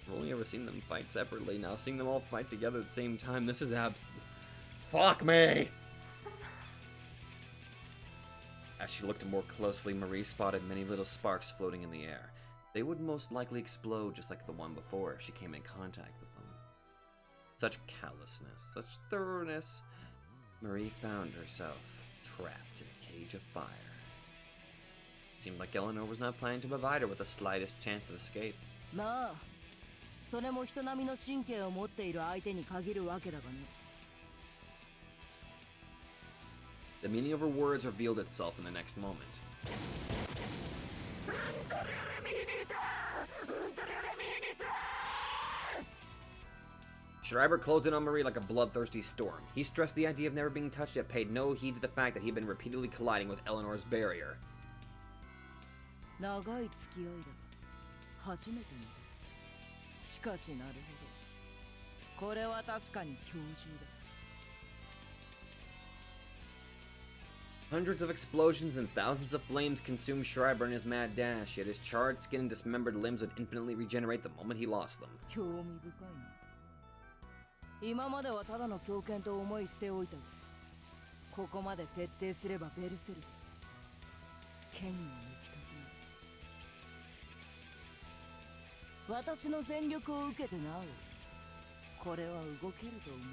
I've only ever seen them fight separately. Now seeing them all fight together at the same time, this is fuck me! As she looked more closely, Marie spotted many little sparks floating in the air. They would most likely explode just like the one before if she came in contact with them. Such callousness, such thoroughness. Marie found herself trapped in a cage of fire. It seemed like Eleanor was not planning to provide her with the slightest chance of escape. The meaning of her words revealed itself in the next moment. Schreiber closed in on Marie like a bloodthirsty storm. He stressed the idea of never being touched, yet paid no heed to the fact that he had been repeatedly colliding with Eleanor's barrier. Hundreds of explosions and thousands of flames consumed Schreiber in his mad dash, yet his charred skin and dismembered limbs would infinitely regenerate the moment he lost them. 興味深いな。今まではただの狂犬と思い捨ておいたが、ここまで徹底すればベルセルク。剣に行きたくなる。私の全力を受けてなお、これは動けると思う。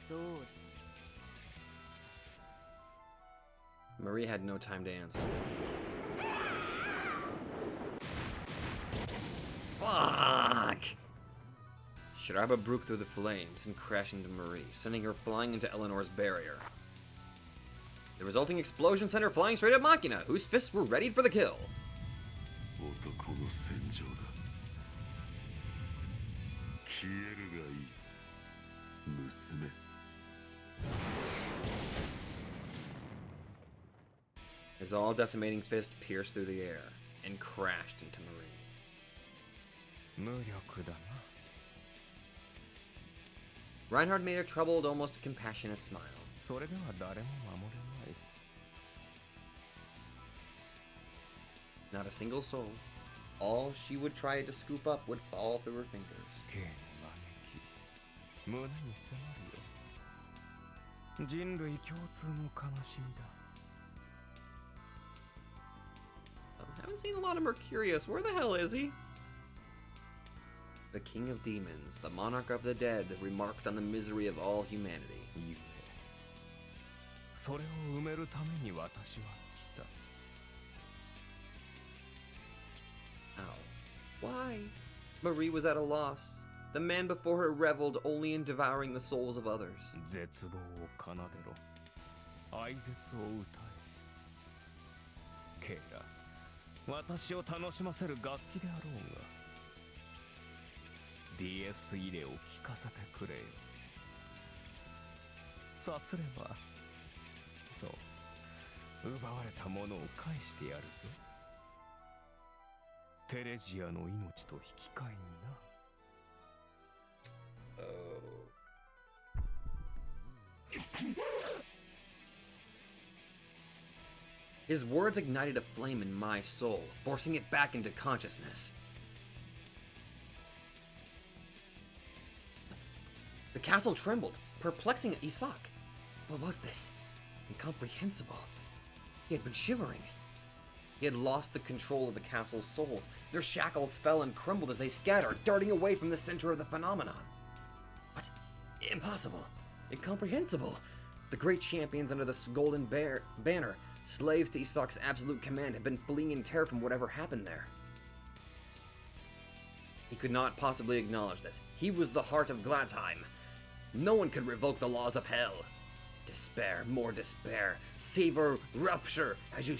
どうだ。 Marie had no time to answer. Fuck! Schreiber broke through the flames and crashed into Marie, sending her flying into Eleanor's barrier. The resulting explosion sent her flying straight at Machina, whose fists were readied for the kill. 男の戦場だ。消えるがいい、娘。 His all-decimating fist pierced through the air and crashed into Marie. 無力だな。 Reinhard made a troubled, almost compassionate smile. それでは誰も守れない。 Not a single soul. All she would try to scoop up would fall through her fingers. 剣招き、胸に迫るよ。人類共通の悲しみだ。 I haven't seen a lot of Mercurius. Where the hell is he? The king of demons, the monarch of the dead, remarked on the misery of all humanity. ゆえ、それを埋めるために私は来た。 How? Why? Marie was at a loss. The man before her reveled only in devouring the souls of others. 絶望を奏でろ。哀絶を歌え。ケイラ、私を楽しませる楽器であろうが。 DS 入れを聞かせてくれよ。さすれば、そう、奪われたものを返してやるぜ。テレジアの命と引き換えにな。 His words ignited a flame in my soul, forcing it back into consciousness. The castle trembled, perplexing Isak. What was this? Incomprehensible. He had been shivering. He had lost the control of the castle's souls. Their shackles fell and crumbled as they scattered, darting away from the center of the phenomenon. What? Impossible. Incomprehensible. The great champions under the golden banner, slaves to Isak's absolute command, had been fleeing in terror from whatever happened there. He could not possibly acknowledge this. He was the heart of Gladsheim. No one could revoke the laws of hell. Despair, more despair. Savor rapture as you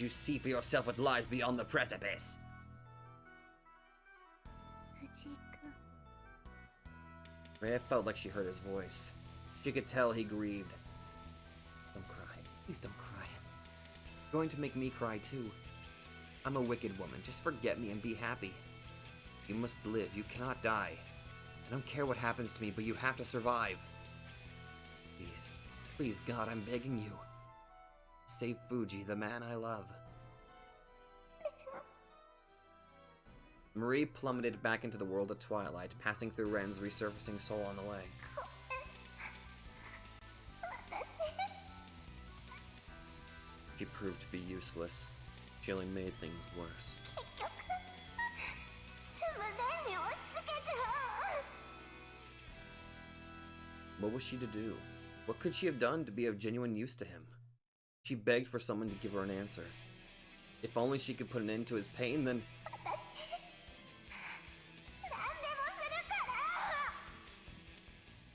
see for yourself what lies beyond the precipice. Rhea felt like she heard his voice. She could tell he grieved. Don't cry. Please don't cry. You're going to make me cry too. I'm a wicked woman. Just forget me and be happy. You must live. You cannot die. I don't care what happens to me, but you have to survive. Please, please, God, I'm begging you. Save Fuji, the man I love. Marie plummeted back into the world of Twilight, passing through Ren's resurfacing soul on the way. She proved to be useless. She only made things worse. What was she to do? What could she have done to be of genuine use to him? She begged for someone to give her an answer. If only she could put an end to his pain, then...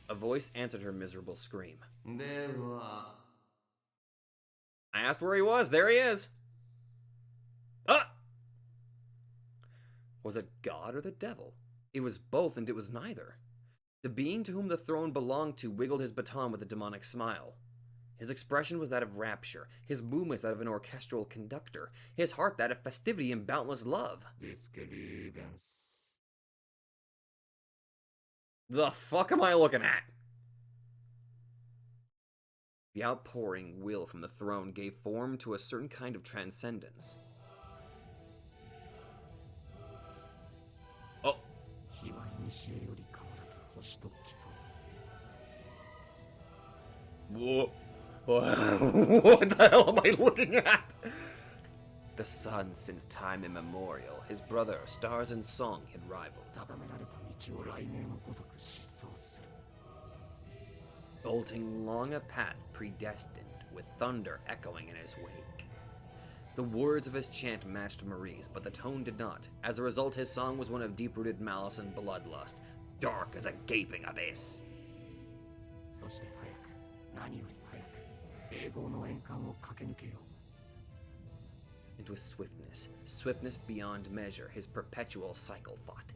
A voice answered her miserable scream. I asked where he was. There he is. Ah! Was it God or the devil? It was both, and it was neither. The being to whom the throne belonged to wiggled his baton with a demonic smile. His expression was that of rapture, his movements that of an orchestral conductor, his heart that of festivity and boundless love. The fuck am I looking at? The outpouring will from the throne gave form to a certain kind of transcendence. Oh. Whoa. What the hell am I looking at? The sun, since time immemorial, his brother, stars and song had rivaled. Bolting long a path predestined, with thunder echoing in his wake. The words of his chant matched Marie's, but the tone did not. As a result, his song was one of deep-rooted malice and bloodlust, dark as a gaping abyss. And with swiftness beyond measure, his perpetual cycle fought.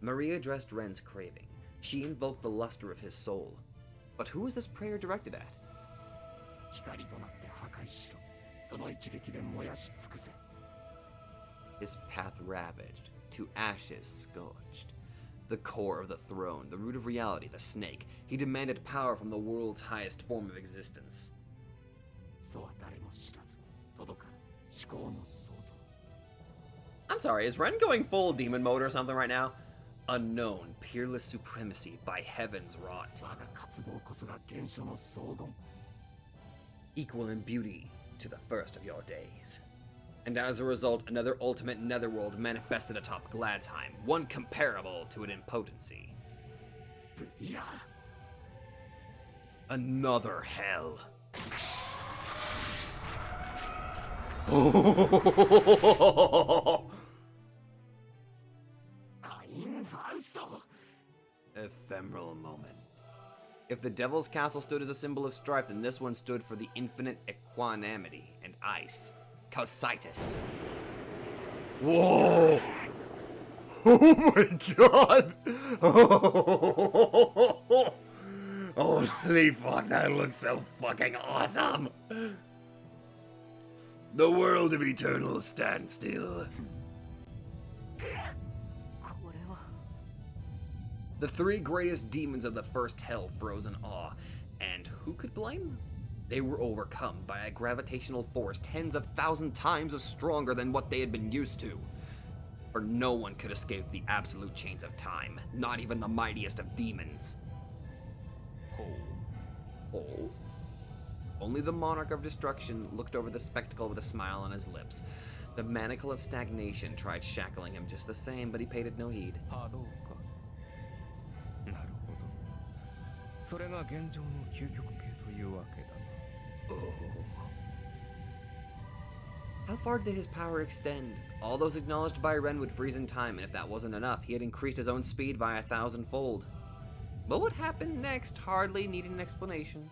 Marie addressed Ren's craving. She invoked the luster of his soul. But who was this prayer directed at? His path ravaged, to ashes scorched. The core of the throne, the root of reality, the snake. He demanded power from the world's highest form of existence. I'm sorry, is Ren going full demon mode or something right now? Unknown, peerless supremacy by heavens wrought. Equal in beauty to the first of your days. And as a result, another ultimate netherworld manifested atop Gladsheim, one comparable to it in potency. Another hell. Ephemeral moment. If the Devil's Castle stood as a symbol of strife, then this one stood for the infinite equanimity and ice. Causitis. Whoa! Oh my god! Holy fuck, that looks so fucking awesome! The world of eternal standstill. The three greatest demons of the first hell froze in awe, and who could blame them? They were overcome by a gravitational force tens of thousand times as stronger than what they had been used to. For no one could escape the absolute chains of time, not even the mightiest of demons. Oh? Only the monarch of destruction looked over the spectacle with a smile on his lips. The manacle of stagnation tried shackling him just the same, but he paid it no heed. How far did his power extend? All those acknowledged by Ren would freeze in time, and if that wasn't enough, he had increased his own speed by 1,000-fold. But what happened next hardly needed an explanation.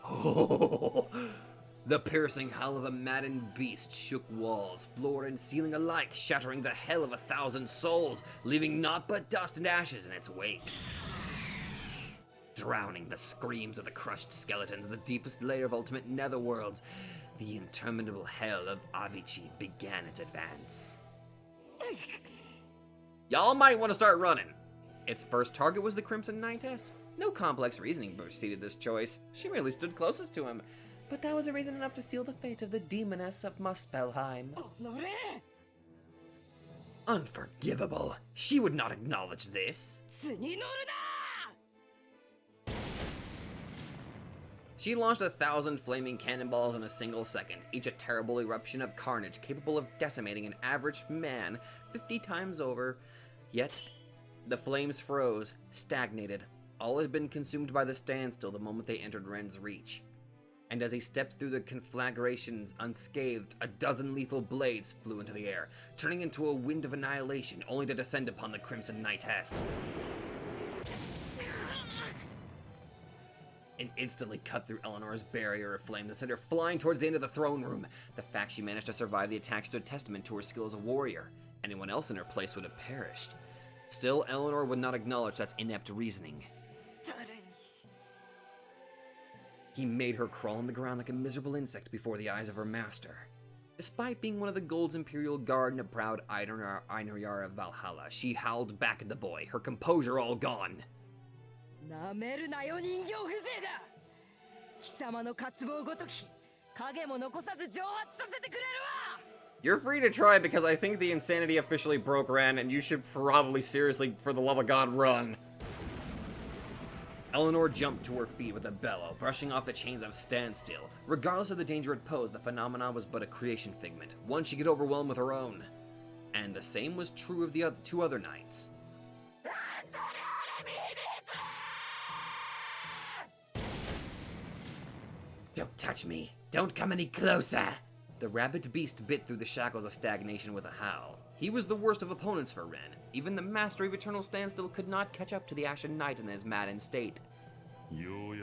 Oh, the piercing howl of a maddened beast shook walls, floor, and ceiling alike, shattering the hell of 1,000 souls, leaving naught but dust and ashes in its wake. Drowning the screams of the crushed skeletons, the deepest layer of ultimate netherworlds, the interminable hell of Avicii began its advance. Y'all might want to start running. Its first target was the Crimson Knightess. No complex reasoning preceded this choice. She merely stood closest to him. But that was a reason enough to seal the fate of the demoness of Muspelheim. Unforgivable. She would not acknowledge this. She launched 1,000 flaming cannonballs in a single second, each a terrible eruption of carnage capable of decimating an average man 50 times over. Yet, the flames froze, stagnated. All had been consumed by the standstill the moment they entered Ren's reach. And as he stepped through the conflagrations unscathed, a dozen lethal blades flew into the air, turning into a wind of annihilation, only to descend upon the Crimson Knightess. And instantly cut through Eleanor's barrier of flame to send her flying towards the end of the throne room. The fact she managed to survive the attack stood testament to her skill as a warrior. Anyone else in her place would have perished. Still, Eleanor would not acknowledge that's inept reasoning. He made her crawl on the ground like a miserable insect before the eyes of her master. Despite being one of the Gold's Imperial Guard and a proud Einar of Valhalla, she howled back at the boy, her composure all gone. なめるなよ人形風情が貴様の渇望ごとき影も残さず蒸発させてくれるわ You're free to try because I think the insanity officially broke Ren, and you should probably seriously, for the love of God, run. Eleanor jumped to her feet with a bellow, brushing off the chains of standstill. Regardless of the danger it posed, the phenomenon was but a creation figment, one she could overwhelm with her own. And the same was true of the two other knights. Don't touch me! Don't come any closer! The rabid beast bit through the shackles of stagnation with a howl. He was the worst of opponents for Ren. Even the master of Eternal Standstill could not catch up to the Ashen Knight in his maddened state. You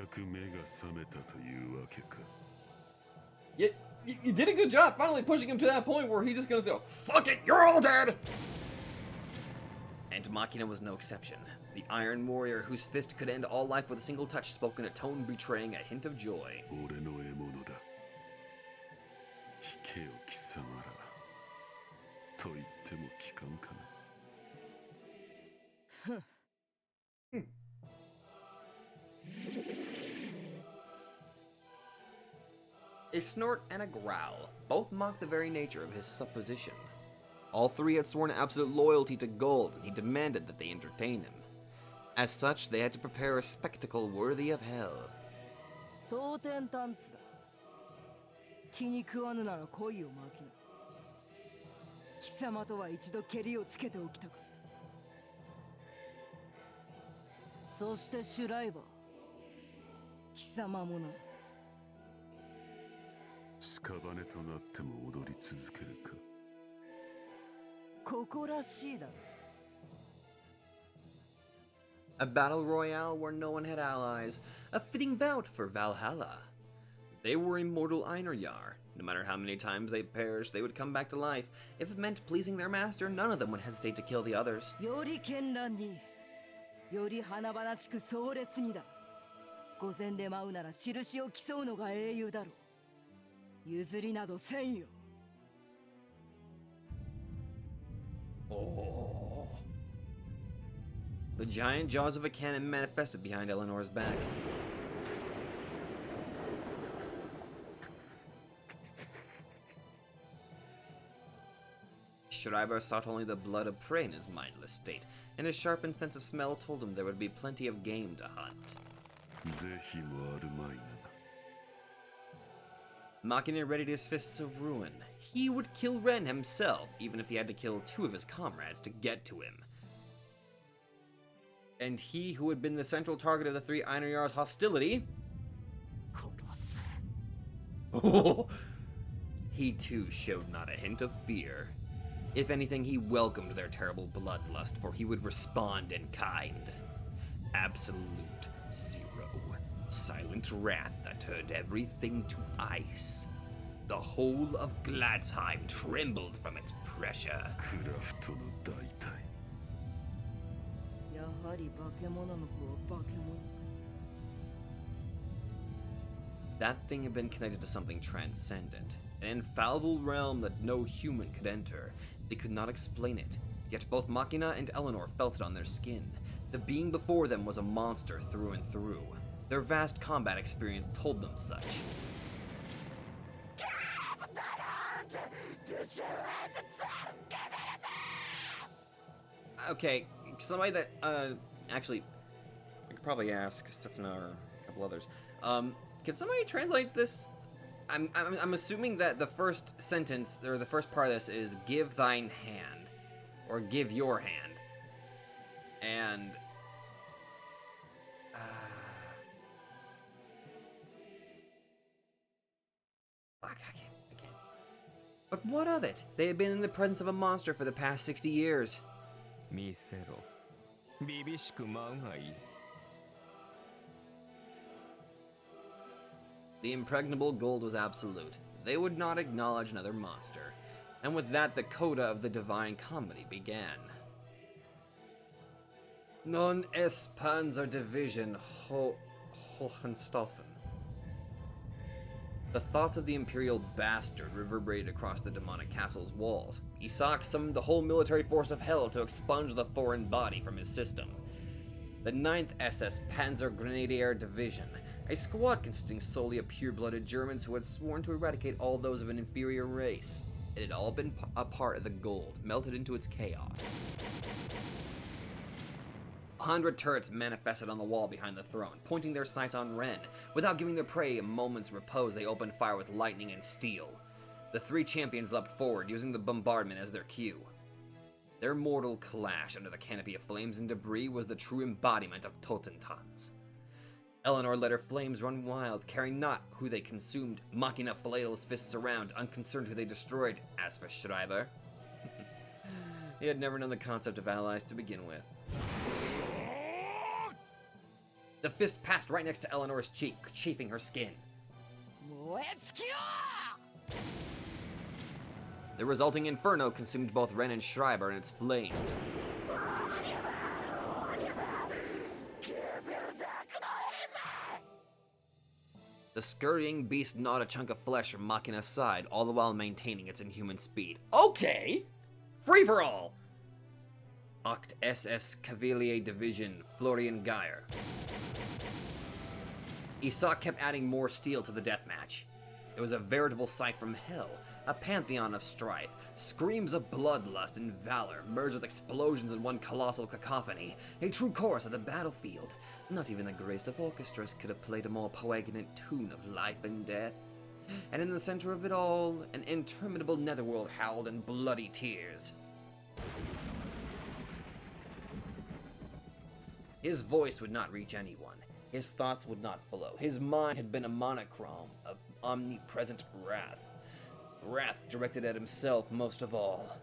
did a good job finally pushing him to that point where he's just gonna say, fuck it, you're all dead! And Machina was no exception. The Iron Warrior whose fist could end all life with a single touch spoke in a tone betraying a hint of joy. A snort and a growl both mocked the very nature of his supposition. All three had sworn absolute loyalty to Gold, and he demanded that they entertain him. As such, they had to prepare a spectacle worthy of hell. 当天単ツだ気に食わぬなら恋をまきな貴様とは一度ケリをつけておきたかったそしてシュライバー貴様もな屍となっても踊り続けるか誇らしいだろ A battle royale where no one had allies, a fitting bout for Valhalla. They were immortal Einarjar. No matter how many times they perished, they would come back to life. If it meant pleasing their master, none of them would hesitate to kill the others. より絢爛により華々しく壮烈にだ御前で舞うなら印を競うのが英雄だろう譲りなどせんよ Oh. The giant jaws of a cannon manifested behind Eleanor's back. Schreiber sought only the blood of prey in his mindless state, and his sharpened sense of smell told him there would be plenty of game to hunt. Machina readied his fists of ruin. He would kill Ren himself, even if he had to kill two of his comrades to get to him. And he who had been the central target of the three Einarjar's hostility... he too showed not a hint of fear. If anything, he welcomed their terrible bloodlust, for he would respond in kind. Absolute zero. Silent wrath that turned everything to ice. The whole of Gladsheim trembled from its pressure. やはり化け物の子は化け物 That thing had been connected to something transcendent, an infallible realm that no human could enter. They could not explain it, yet both Machina and Eleanor felt it on their skin. The being before them was a monster through and through. Their vast combat experience told them such. Okay, somebody that, actually, I could probably ask, because that's another couple others. Can somebody translate this? I'm assuming that the first sentence, or the first part of this is, give thine hand, or give your hand. And, fuck, I can't. But what of it? They had been in the presence of a monster for the past 60 years. 見せろ。ビビしく舞うがいい。The impregnable Gold was absolute. They would not acknowledge another monster. And with that, the coda of the Divine Comedy began. Non est Panzer Division Hohenstaufen. The thoughts of the Imperial bastard reverberated across the demonic castle's walls. Isak summoned the whole military force of Hell to expunge the foreign body from his system. The 9th SS Panzer Grenadier Division, a squad consisting solely of pure-blooded Germans who had sworn to eradicate all those of an inferior race. It had all been a part of the gold, melted into its chaos. 100 turrets manifested on the wall behind the throne, pointing their sights on Ren. Without giving their prey a moment's repose, they opened fire with lightning and steel. The 3 champions leapt forward, using the bombardment as their cue. Their mortal clash under the canopy of flames and debris was the true embodiment of TOTENTANZ. Eleanor let her flames run wild, caring not who they consumed. Machina flailed his fists around, unconcerned who they destroyed. As for Schreiber, he had never known the concept of allies to begin with. The fist passed right next to Eleanor's cheek, chafing her skin. The resulting inferno consumed both Ren and Schreiber in its flames. The scurrying beast gnawed a chunk of flesh from Machina's side, all the while maintaining its inhuman speed. Okay! Free for all! Oct SS Cavalier Division, Florian Geyer. Isak kept adding more steel to the deathmatch. It was a veritable sight from hell, a pantheon of strife, screams of bloodlust and valor merged with explosions in one colossal cacophony, a true chorus of the battlefield. Not even the greatest of orchestras could have played a more poignant tune of life and death. And in the center of it all, an interminable netherworld howled in bloody tears. His voice would not reach anyone. His thoughts would not flow. His mind had been a monochrome of omnipresent wrath. Wrath directed at himself most of all.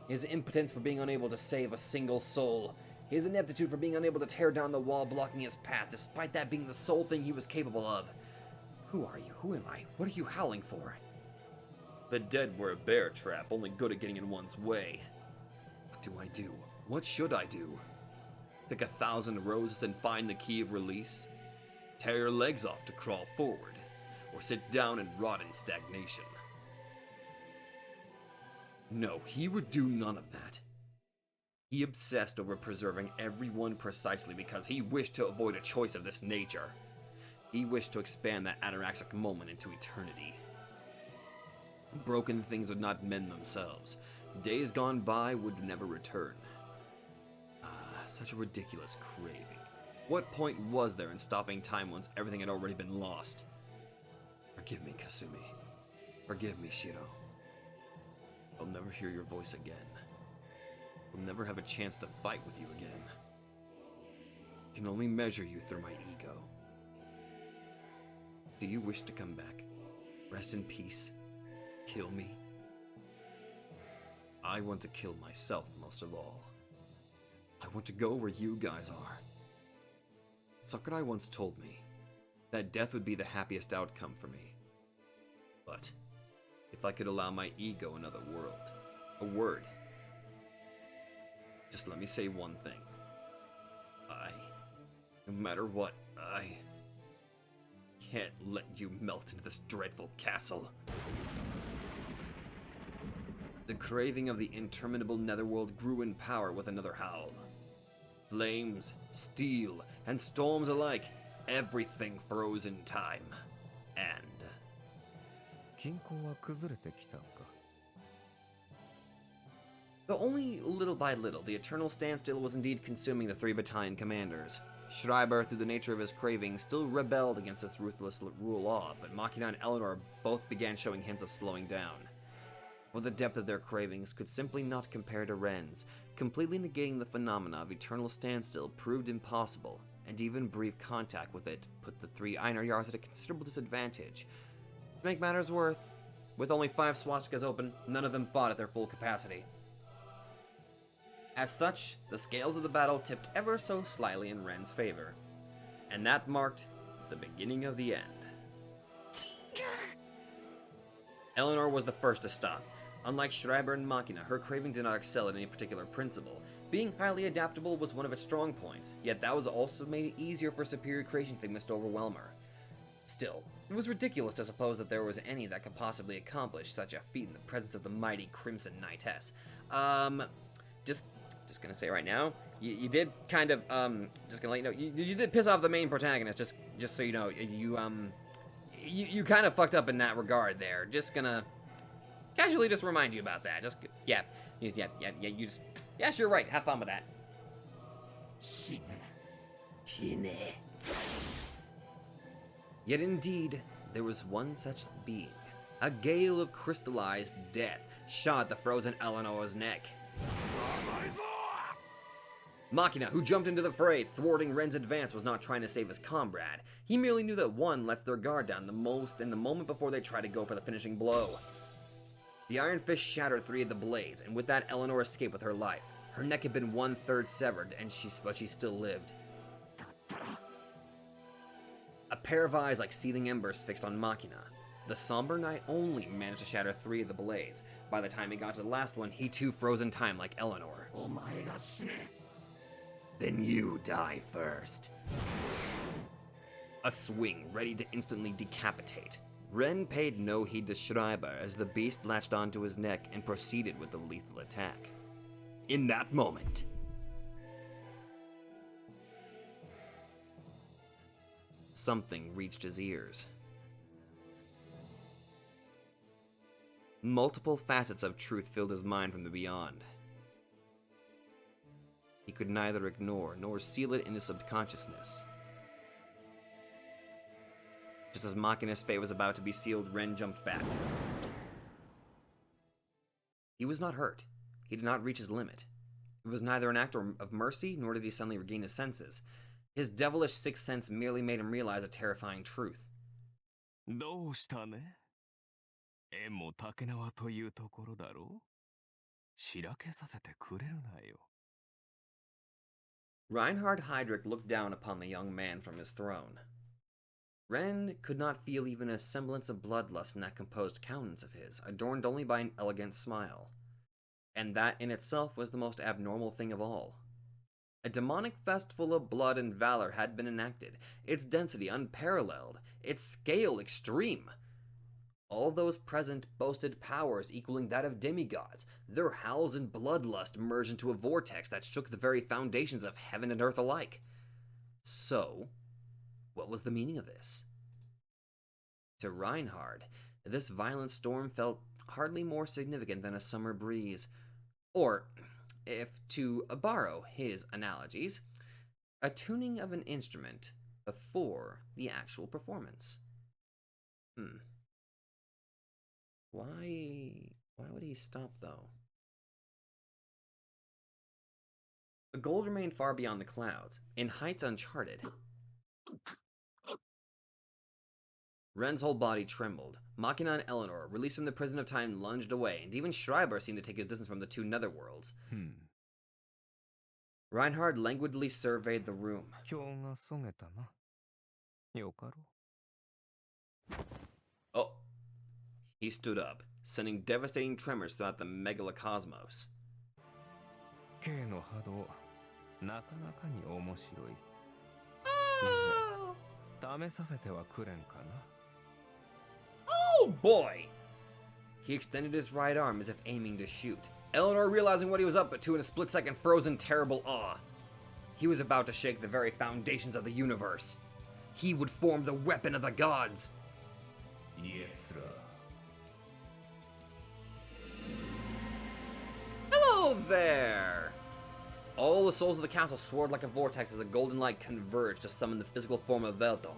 His impotence for being unable to save a single soul. His ineptitude for being unable to tear down the wall blocking his path, despite that being the sole thing he was capable of. Who are you? Who am I? What are you howling for? The dead were a bear trap, only good at getting in one's way. What do I do? What should I do? Pick 1,000 roses and find the key of release? Tear your legs off to crawl forward, or sit down and rot in stagnation? No, he would do none of that. He obsessed over preserving everyone precisely because he wished to avoid a choice of this nature. He wished to expand that ataraxic moment into eternity. Broken things would not mend themselves. Days gone by would never return. Such a ridiculous craving. What point was there in stopping time once everything had already been lost? Forgive me, Kasumi. Forgive me, Shiro. I'll never hear your voice again. I'll never have a chance to fight with you again. I can only measure you through my ego. Do you wish to come back? Rest in peace? Kill me? I want to kill myself most of all. I want to go where you guys are. Sakurai once told me that death would be the happiest outcome for me. But if I could allow my ego another world, a word, just let me say one thing. No matter what, I can't let you melt into this dreadful castle. The craving of the interminable netherworld grew in power with another howl. Flames, steel, and storms alike, everything froze in time. And... 均衡は崩れてきたか? Though only little by little, the eternal standstill was indeed consuming the 3 battalion commanders. Schreiber, through the nature of his craving, still rebelled against this ruthless rule law, but Machina and Eleanor both began showing hints of slowing down. For the depth of their cravings could simply not compare to Ren's. Completely negating the phenomena of eternal standstill proved impossible, and even brief contact with it put the 3 Einherjars at a considerable disadvantage. To make matters worse, with only 5 swastikas open, none of them fought at their full capacity. As such, the scales of the battle tipped ever so slightly in Ren's favor, and that marked the beginning of the end. Eleanor was the first to stop. Unlike Schreiber and Machina, her craving did not excel at any particular principle. Being highly adaptable was one of its strong points, yet that was also made it easier for superior creation figments to overwhelm her. Still, It was ridiculous to suppose that there was any that could possibly accomplish such a feat in the presence of the mighty Crimson Knightess. Just gonna say right now, you did kind of, just gonna let you know, you did piss off the main protagonist, just so you know, you kind of fucked up in that regard there. Just gonna casually just remind you about that. Just, yeah, sure, right, have fun with that. Shine. Yet indeed, there was one such being. A gale of crystallized death shot at the frozen Eleanor's neck. Machina, who jumped into the fray, thwarting Ren's advance, was not trying to save his comrade. He merely knew that one lets their guard down the most in the moment before they try to go for the finishing blow. The Iron Fist shattered 3 of the blades, and with that, Eleanor escaped with her life. Her neck had been 1/3 severed, but she still lived. A pair of eyes like seething embers fixed on Machina. The somber knight only managed to shatter 3 of the blades. By the time he got to the last one, he too froze in time like Eleanor. Then you die first. A swing ready to instantly decapitate. Ren paid no heed to Schreiber as the beast latched onto his neck and proceeded with the lethal attack. In that moment, something reached his ears. Multiple facets of truth filled his mind from the beyond. He could neither ignore nor seal it in his subconsciousness. Just as Machina's fate was about to be sealed, Ren jumped back. He was not hurt. He did not reach his limit. It was neither an act of mercy, nor did he suddenly regain his senses. His devilish sixth sense merely made him realize a terrifying truth. どうしたね縁も竹縄というところだろうしらけさせてくれるなよ Reinhard Heydrich looked down upon the young man from his throne. Ren could not feel even a semblance of bloodlust in that composed countenance of his, adorned only by an elegant smile. And that in itself was the most abnormal thing of all. A demonic festival of blood and valor had been enacted, its density unparalleled, its scale extreme. All those present boasted powers equaling that of demigods. Their howls and bloodlust merged into a vortex that shook the very foundations of heaven and earth alike. So, what was the meaning of this? To Reinhard, this violent storm felt hardly more significant than a summer breeze. Or, if to borrow his analogies, a tuning of an instrument before the actual performance. Why would he stop, though? The gold remained far beyond the clouds, in heights uncharted. Ren's whole body trembled. Machina and Eleanor, released from the prison of time, lunged away, and even Schreiber seemed to take his distance from the 2 netherworlds. Reinhard languidly surveyed the room. Oh. He stood up, sending devastating tremors throughout the megalocosmos. Oh boy! He extended his right arm as if aiming to shoot. Eleanor, realizing what he was up to in a split second, froze in terrible awe. He was about to shake the very foundations of the universe. He would form the weapon of the gods. Hello there! All the souls of the council swirled like a vortex as a golden light converged to summon the physical form of Veltol,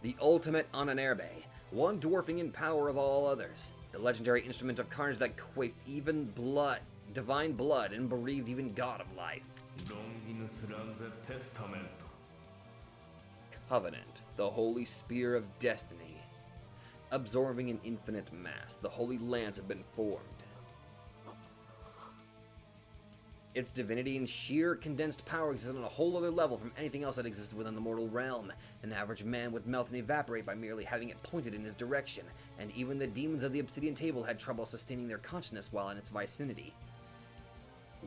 the ultimate Ananerbe, one dwarfing in power of all others, the legendary instrument of carnage that quaked even blood, divine blood, and bereaved even God of life. Covenant, the holy spear of destiny. Absorbing an infinite mass, the holy lands have been formed. Its divinity and sheer condensed power exists on a whole other level from anything else that exists within the mortal realm. An average man would melt and evaporate by merely having it pointed in his direction, and even the demons of the Obsidian Table had trouble sustaining their consciousness while in its vicinity.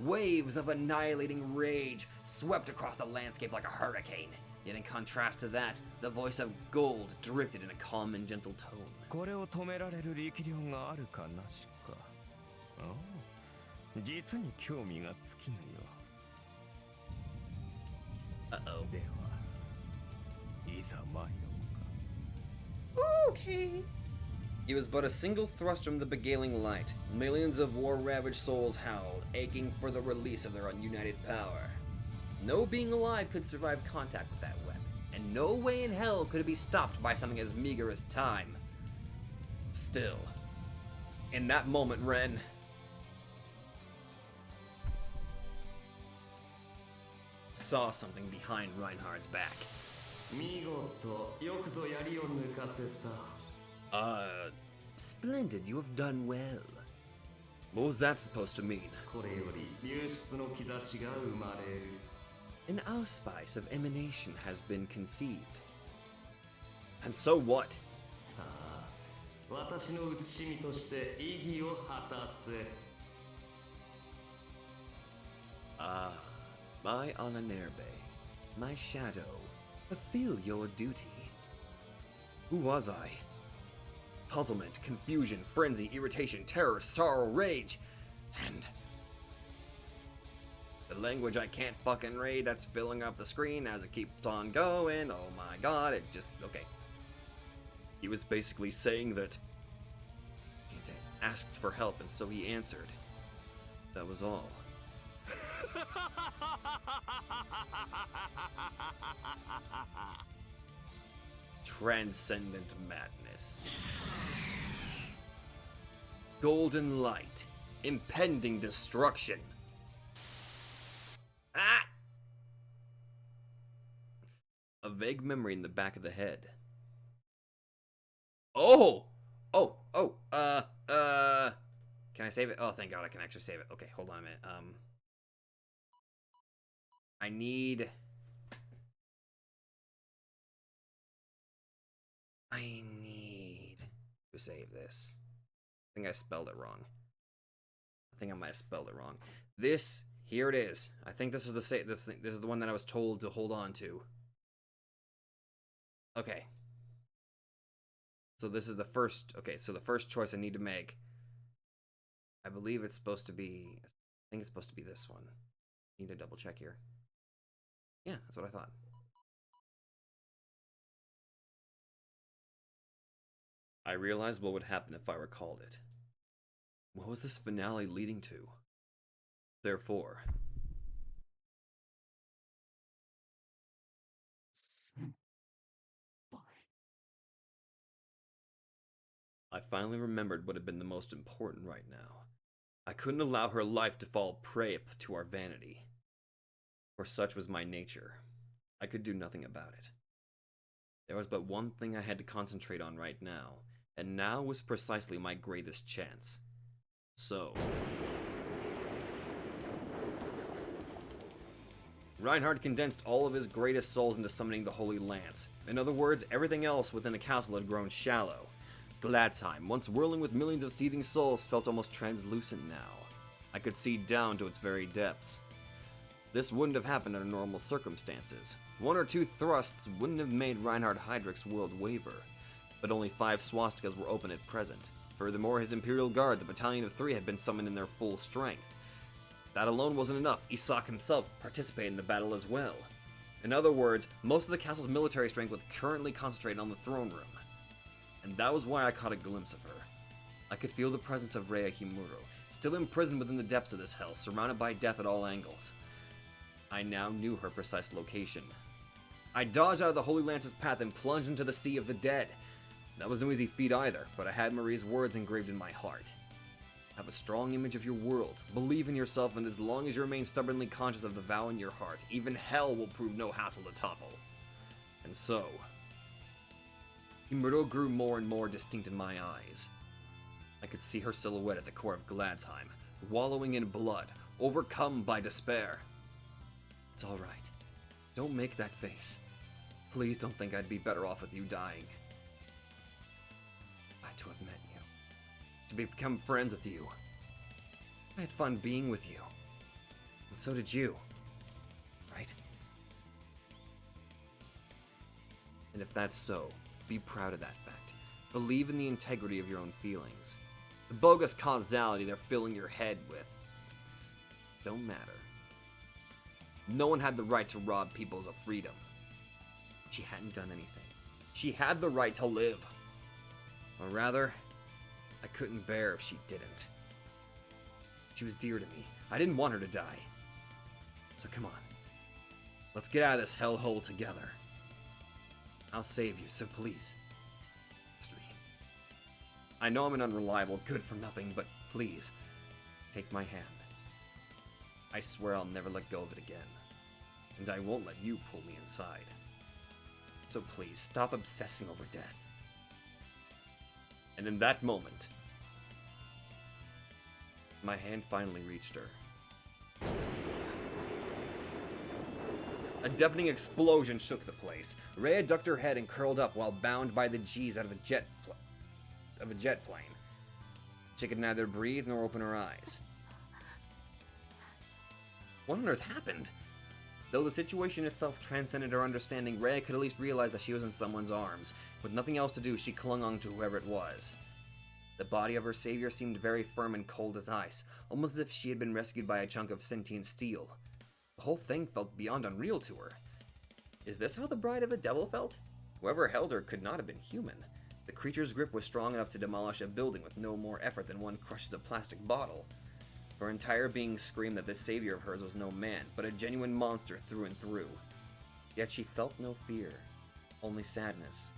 Waves of annihilating rage swept across the landscape like a hurricane. Yet in contrast to that, the voice of gold drifted in a calm and gentle tone. これを止められる力量があるかなしか。ああ、実に興味が尽きぬよ。Uh-oh. では、いざ参ろうか。Okay. It was but a single thrust from the beguiling light. Millions of war-ravaged souls howled, aching for the release of their ununited power. No being alive could survive contact with that weapon, and no way in hell could it be stopped by something as meager as time. Still, in that moment, Ren saw something behind Reinhard's back. 見事、よくぞ槍を抜かせた。Splendid, you have done well. What was that supposed to mean? これより流出の兆しが生まれる。An auspice of emanation has been conceived. And so what? さあ、私の写しみとして意義を果たせ。My Okonogi, my shadow, fulfill your duty. Who was I? Puzzlement, confusion, frenzy, irritation, terror, sorrow, rage, and the language I can't fucking read that's filling up the screen as it keeps on going. Oh my god, it just... okay. He was basically saying that he asked for help and so he answered. That was all. Transcendent madness. Golden light. Impending destruction. Ah! A vague memory in the back of the head. Oh! Can I save it? Oh, thank God I can actually save it. Okay, hold on a minute. I need to save this. I think I spelled it wrong. I think I might have spelled it wrong. This, here it is. I think this is this is the one that I was told to hold on to. Okay. So this is the first, okay, so the first choice I need to make. I believe it's supposed to be, I think it's supposed to be this one. Need to double check here. Yeah, that's what I thought. I realized what would happen if I recalled it. What was this finale leading to? Therefore, I finally remembered what had been the most important right now. I couldn't allow her life to fall prey to our vanity. For such was my nature. I could do nothing about it. There was but one thing I had to concentrate on right now, and now was precisely my greatest chance. So... Reinhard condensed all of his greatest souls into summoning the Holy Lance. In other words, everything else within the castle had grown shallow. Gladsheim, once whirling with millions of seething souls, felt almost translucent now. I could see down to its very depths. This wouldn't have happened under normal circumstances. One or two thrusts wouldn't have made Reinhard Heydrich's world waver. But only 5 swastikas were open at present. Furthermore, his Imperial Guard, the battalion of 3, had been summoned in their full strength. That alone wasn't enough. Isak himself participated in the battle as well. In other words, most of the castle's military strength was currently concentrated on the throne room. And that was why I caught a glimpse of her. I could feel the presence of Rhea Himuro, still imprisoned within the depths of this hell, surrounded by death at all angles. I now knew her precise location. I dodged out of the Holy Lance's path and plunged into the Sea of the Dead. That was no easy feat either, but I had Marie's words engraved in my heart. Have a strong image of your world, believe in yourself, and as long as you remain stubbornly conscious of the vow in your heart, even hell will prove no hassle to topple. And so... Himuro grew more and more distinct in my eyes. I could see her silhouette at the core of Gladsheim, wallowing in blood, overcome by despair. It's all right. Don't make that face. Please don't think I'd be better off with you dying. I had to have met you. To become friends with you. I had fun being with you. And so did you. Right? And if that's so, be proud of that fact. Believe in the integrity of your own feelings. The bogus causality they're filling your head with don't matter. No one had the right to rob people of freedom. She hadn't done anything. She had the right to live. Or rather, I couldn't bear if she didn't. She was dear to me. I didn't want her to die. So come on. Let's get out of this hellhole together. I'll save you, so please. Trust me. I know I'm an unreliable good-for-nothing, but please, take my hand. I swear I'll never let go of it again. And I won't let you pull me inside. So please, stop obsessing over death. And in that moment, my hand finally reached her. A deafening explosion shook the place. Rhea ducked her head and curled up while bound by the G's out of a jet plane. She could neither breathe nor open her eyes. What on earth happened? Though the situation itself transcended her understanding, Rhea could at least realize that she was in someone's arms. With nothing else to do, she clung on to whoever it was. The body of her savior seemed very firm and cold as ice, almost as if she had been rescued by a chunk of sentient steel. The whole thing felt beyond unreal to her. Is this how the bride of the devil felt? Whoever held her could not have been human. The creature's grip was strong enough to demolish a building with no more effort than one crushes a plastic bottle. Her entire being screamed that this savior of hers was no man, but a genuine monster through and through. Yet she felt no fear, only sadness.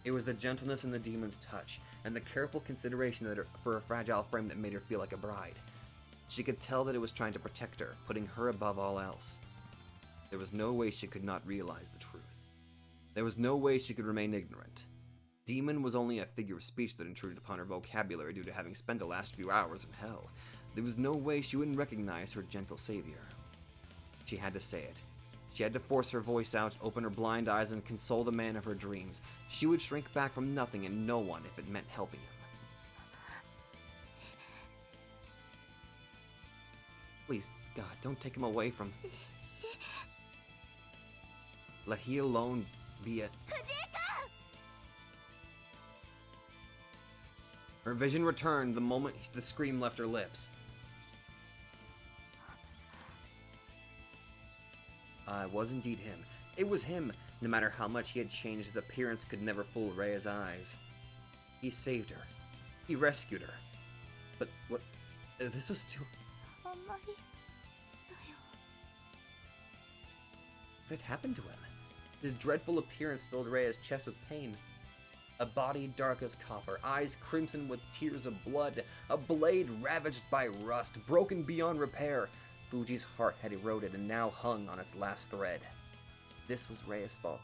It was the gentleness in the demon's touch, and the careful consideration for her fragile frame that made her feel like a bride. She could tell that it was trying to protect her, putting her above all else. There was no way she could not realize the truth. There was no way she could remain ignorant. Demon was only a figure of speech that intruded upon her vocabulary due to having spent the last few hours in hell. There was no way she wouldn't recognize her gentle savior. She had to say it. She had to force her voice out, open her blind eyes, and console the man of her dreams. She would shrink back from nothing and no one if it meant helping him. Please, God, don't take him away from... Let he alone be a... Her vision returned the moment the scream left her lips. It was indeed him. It was him. No matter how much he had changed, his appearance could never fool Rhea's eyes. He saved her. He rescued her. But what... this was too... What had happened to him? His dreadful appearance filled Rhea's chest with pain. A body dark as copper, eyes crimson with tears of blood, a blade ravaged by rust, broken beyond repair. Fuji's heart had eroded and now hung on its last thread. This was Rhea's fault.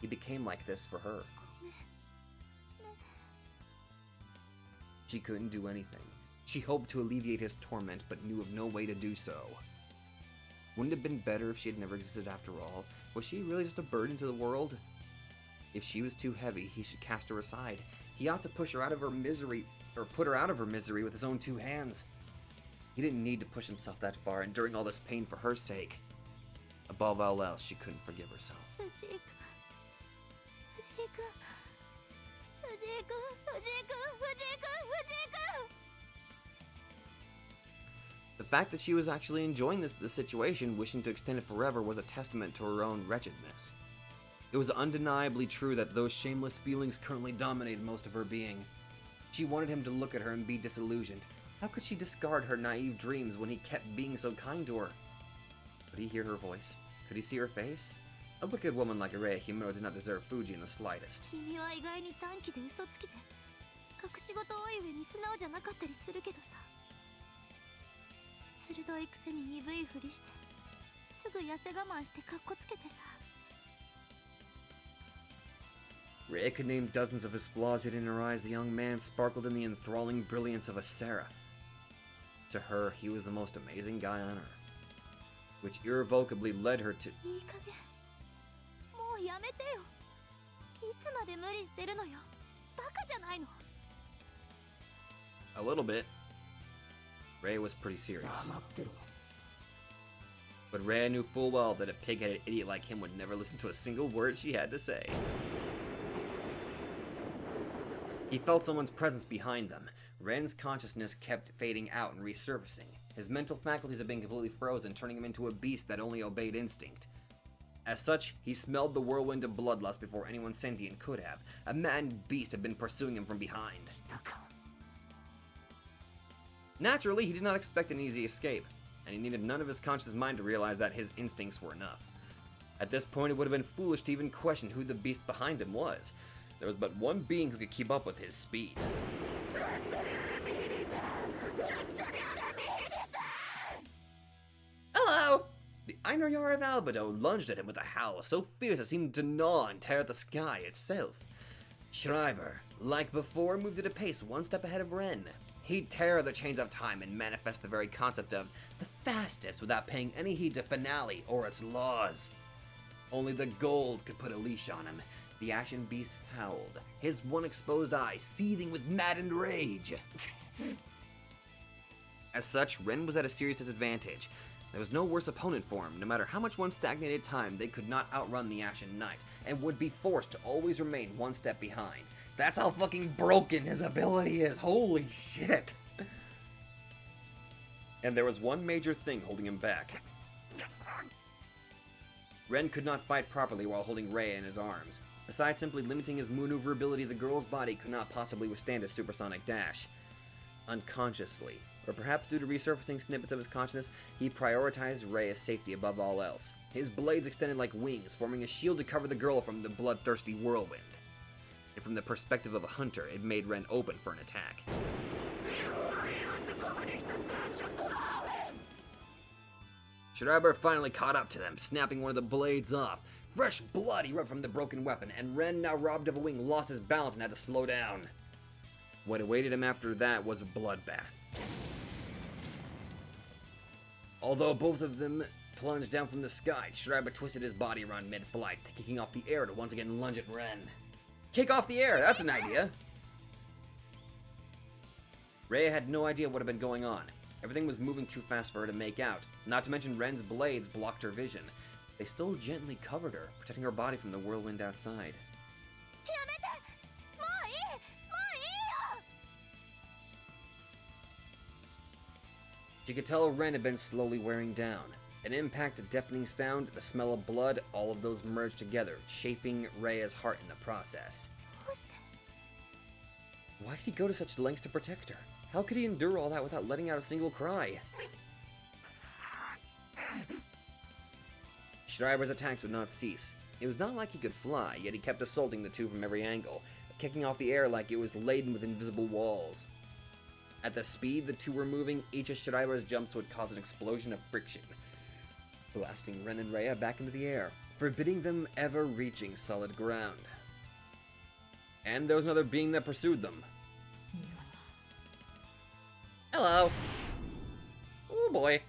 He became like this for her. She couldn't do anything. She hoped to alleviate his torment, but knew of no way to do so. Wouldn't it have been better if she had never existed after all? Was she really just a burden to the world? If she was too heavy, he should cast her aside. He ought to push her out of her misery, or put her out of her misery with his own two hands. He didn't need to push himself that far, enduring all this pain for her sake. Above all else, she couldn't forgive herself. The fact that she was actually enjoying this situation, wishing to extend it forever, was a testament to her own wretchedness. It was undeniably true that those shameless feelings currently dominated most of her being. She wanted him to look at her and be disillusioned. How could she discard her naive dreams when he kept being so kind to her? Could he hear her voice? Could he see her face? A wicked woman like Irae Himuro did not deserve Fuji in the slightest. Ray could name dozens of his flaws, yet in her eyes the young man sparkled in the enthralling brilliance of a seraph. To her, he was the most amazing guy on earth, which irrevocably led her to... A little bit. Ray was pretty serious. But Ray knew full well that a pig-headed idiot like him would never listen to a single word she had to say. He felt someone's presence behind them. Ren's consciousness kept fading out and resurfacing. His mental faculties had been completely frozen, turning him into a beast that only obeyed instinct. As such, he smelled the whirlwind of bloodlust before anyone sentient could have. A mad beast had been pursuing him from behind. Naturally, he did not expect an easy escape, and he needed none of his conscious mind to realize that his instincts were enough. At this point, it would have been foolish to even question who the beast behind him was. There was but one being who could keep up with his speed. Hello! The Irae of Albedo lunged at him with a howl so fierce it seemed to gnaw and tear at the sky itself. Schreiber, like before, moved at a pace one step ahead of Ren. He'd tear the chains of time and manifest the very concept of the fastest without paying any heed to finale or its laws. Only the gold could put a leash on him. The ashen beast howled, his one exposed eye seething with maddened rage. As such, Ren was at a serious disadvantage. There was no worse opponent for him. No matter how much one stagnated time, they could not outrun the Ashen Knight, and would be forced to always remain one step behind. That's how fucking broken his ability is. Holy shit. And there was one major thing holding him back. Ren could not fight properly while holding Rhea in his arms. Besides simply limiting his maneuverability, the girl's body could not possibly withstand a supersonic dash. Unconsciously, or perhaps due to resurfacing snippets of his consciousness, he prioritized Rhea's safety above all else. His blades extended like wings, forming a shield to cover the girl from the bloodthirsty whirlwind. And from the perspective of a hunter, it made Ren open for an attack. Schreiber finally caught up to them, snapping one of the blades off. Fresh blood erupted from the broken weapon, and Ren, now robbed of a wing, lost his balance and had to slow down. What awaited him after that was a bloodbath. Although both of them plunged down from the sky, Schreiber twisted his body around mid-flight, kicking off the air to once again lunge at Ren. Kick off the air, that's an idea! Rhea had no idea what had been going on. Everything was moving too fast for her to make out, not to mention Ren's blades blocked her vision. They still gently covered her, protecting her body from the whirlwind outside. She could tell Ren had been slowly wearing down. An impact, a deafening sound, the smell of blood, all of those merged together, chafing Rhea's heart in the process. Why did he go to such lengths to protect her? How could he endure all that without letting out a single cry? Schreiber's attacks would not cease. It was not like he could fly, yet he kept assaulting the two from every angle, kicking off the air like it was laden with invisible walls. At the speed the two were moving, each of Schreiber's jumps would cause an explosion of friction, blasting Ren and Rhea back into the air, forbidding them ever reaching solid ground. And there was another being that pursued them. Hello! Oh boy.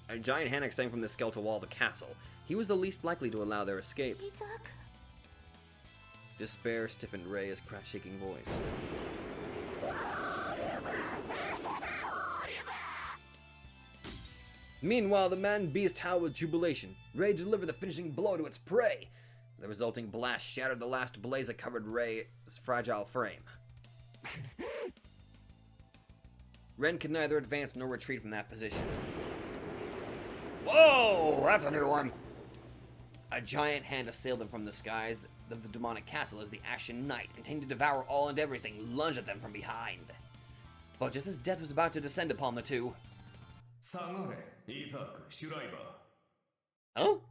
A giant hand extending from the skeletal wall of the castle. He was the least likely to allow their escape. Despair stiffened Rhea's crash-shaking voice. Meanwhile, the man-beast howled with jubilation. Rhea delivered the finishing blow to its prey. The resulting blast shattered the last blaze that covered Rhea's fragile frame. Ren could neither advance nor retreat from that position. Whoa! That's a new one! A giant hand assailed them from the skies of the demonic castle as the Ashen Knight, intending to devour all and everything, lunged at them from behind. But just as death was about to descend upon the two... Oh?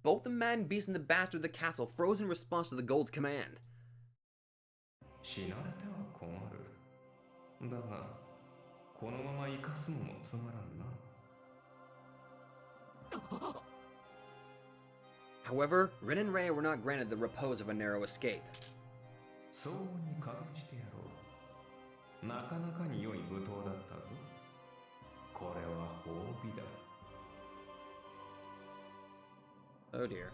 Both the man-beast and the bastard of the castle froze in response to the gold's command. However, Ren and Rhea were not granted the repose of a narrow escape. Oh dear.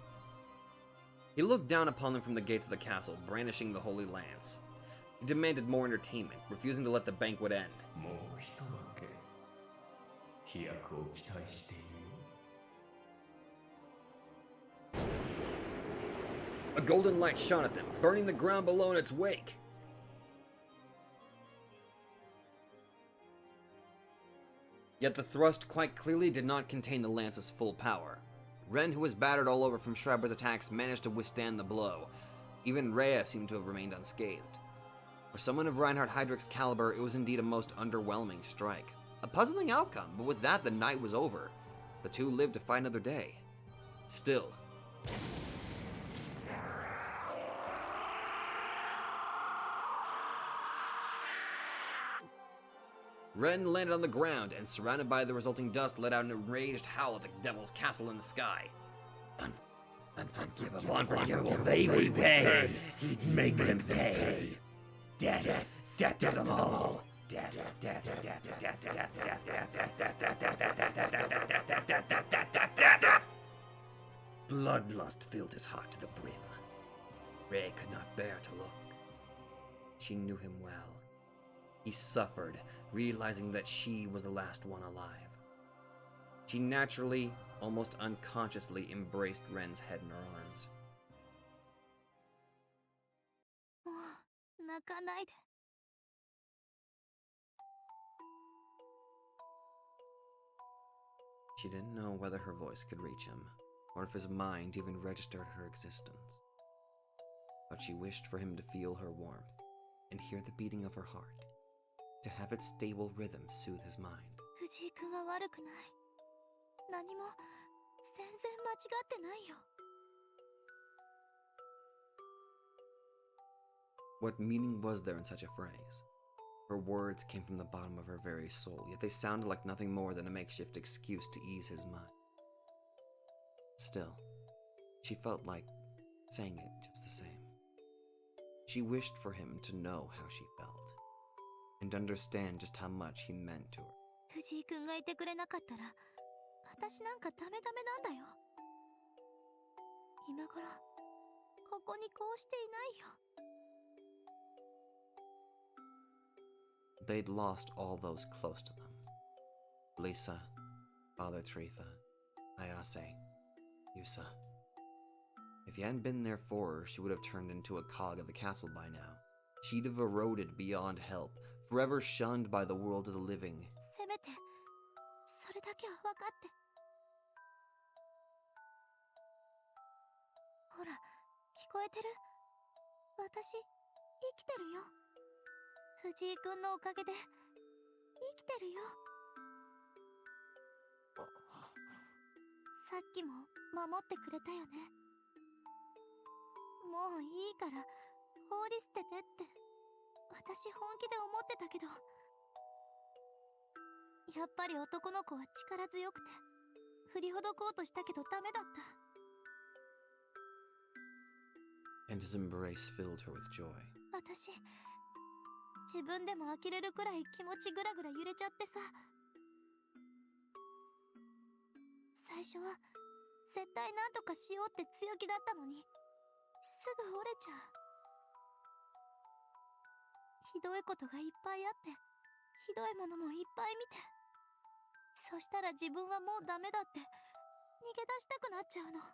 He looked down upon them from the gates of the castle, brandishing the holy lance. He demanded more entertainment, refusing to let the banquet end. A golden light shone at them, burning the ground below in its wake. Yet the thrust quite clearly did not contain the lance's full power. Ren, who was battered all over from Schreiber's attacks, managed to withstand the blow. Even Rhea seemed to have remained unscathed. For someone of Reinhard Heydrich's caliber, it was indeed a most underwhelming strike. A puzzling outcome, but with that, the night was over. The two lived to fight another day. Still. Ren landed on the ground and, surrounded by the resulting dust, let out an enraged howl at the devil's castle in the sky. Unforgivable, they would pay. He'd make them pay. Death to them all. Bloodlust filled his heart to the brim. Ray could not bear to look. She knew him well. He suffered, realizing that she was the last one alive. She naturally, almost unconsciously, embraced Ren's head in her arms. もう泣かないで。 She didn't know whether her voice could reach him, or if his mind even registered her existence. But she wished for him to feel her warmth, and hear the beating of her heart, to have its stable rhythm soothe his mind. 藤井君は悪くない。何も全然間違ってないよ。 What meaning was there in such a phrase? Her words came from the bottom of her very soul, yet they sounded like nothing more than a makeshift excuse to ease his mind. Still, she felt like saying it just the same. She wished for him to know how she felt, and understand just how much he meant to her. 藤井君がいてくれなかったら、私なんかダメダメなんだよ。今頃、ここにこうしていないよ。 They'd lost all those close to them. Lisa, Father Trifa, Ayase, Yusa. If he hadn't been there for her, she would have turned into a cog of the castle by now. She'd have eroded beyond help, forever shunned by the world of the living. せめて、それだけは分かって。ほら、聞こえてる？私、生きてるよ。 藤井君のおかげで生きてるよ。さっきも守ってくれたよね。もういいから放り捨ててって私本気で思ってたけど、やっぱり男の子は力強くて振りほどこうとしたけどダメだった。 And his embrace filled her with joy. 私自分でも呆れるくらい気持ちぐらぐら揺れちゃってさ。最初は絶対なんとかしようって強気だったのに、すぐ折れちゃう。ひどいことがいっぱいあって、ひどいものもいっぱい見て、そしたら自分はもうダメだって逃げ出したくなっちゃうの。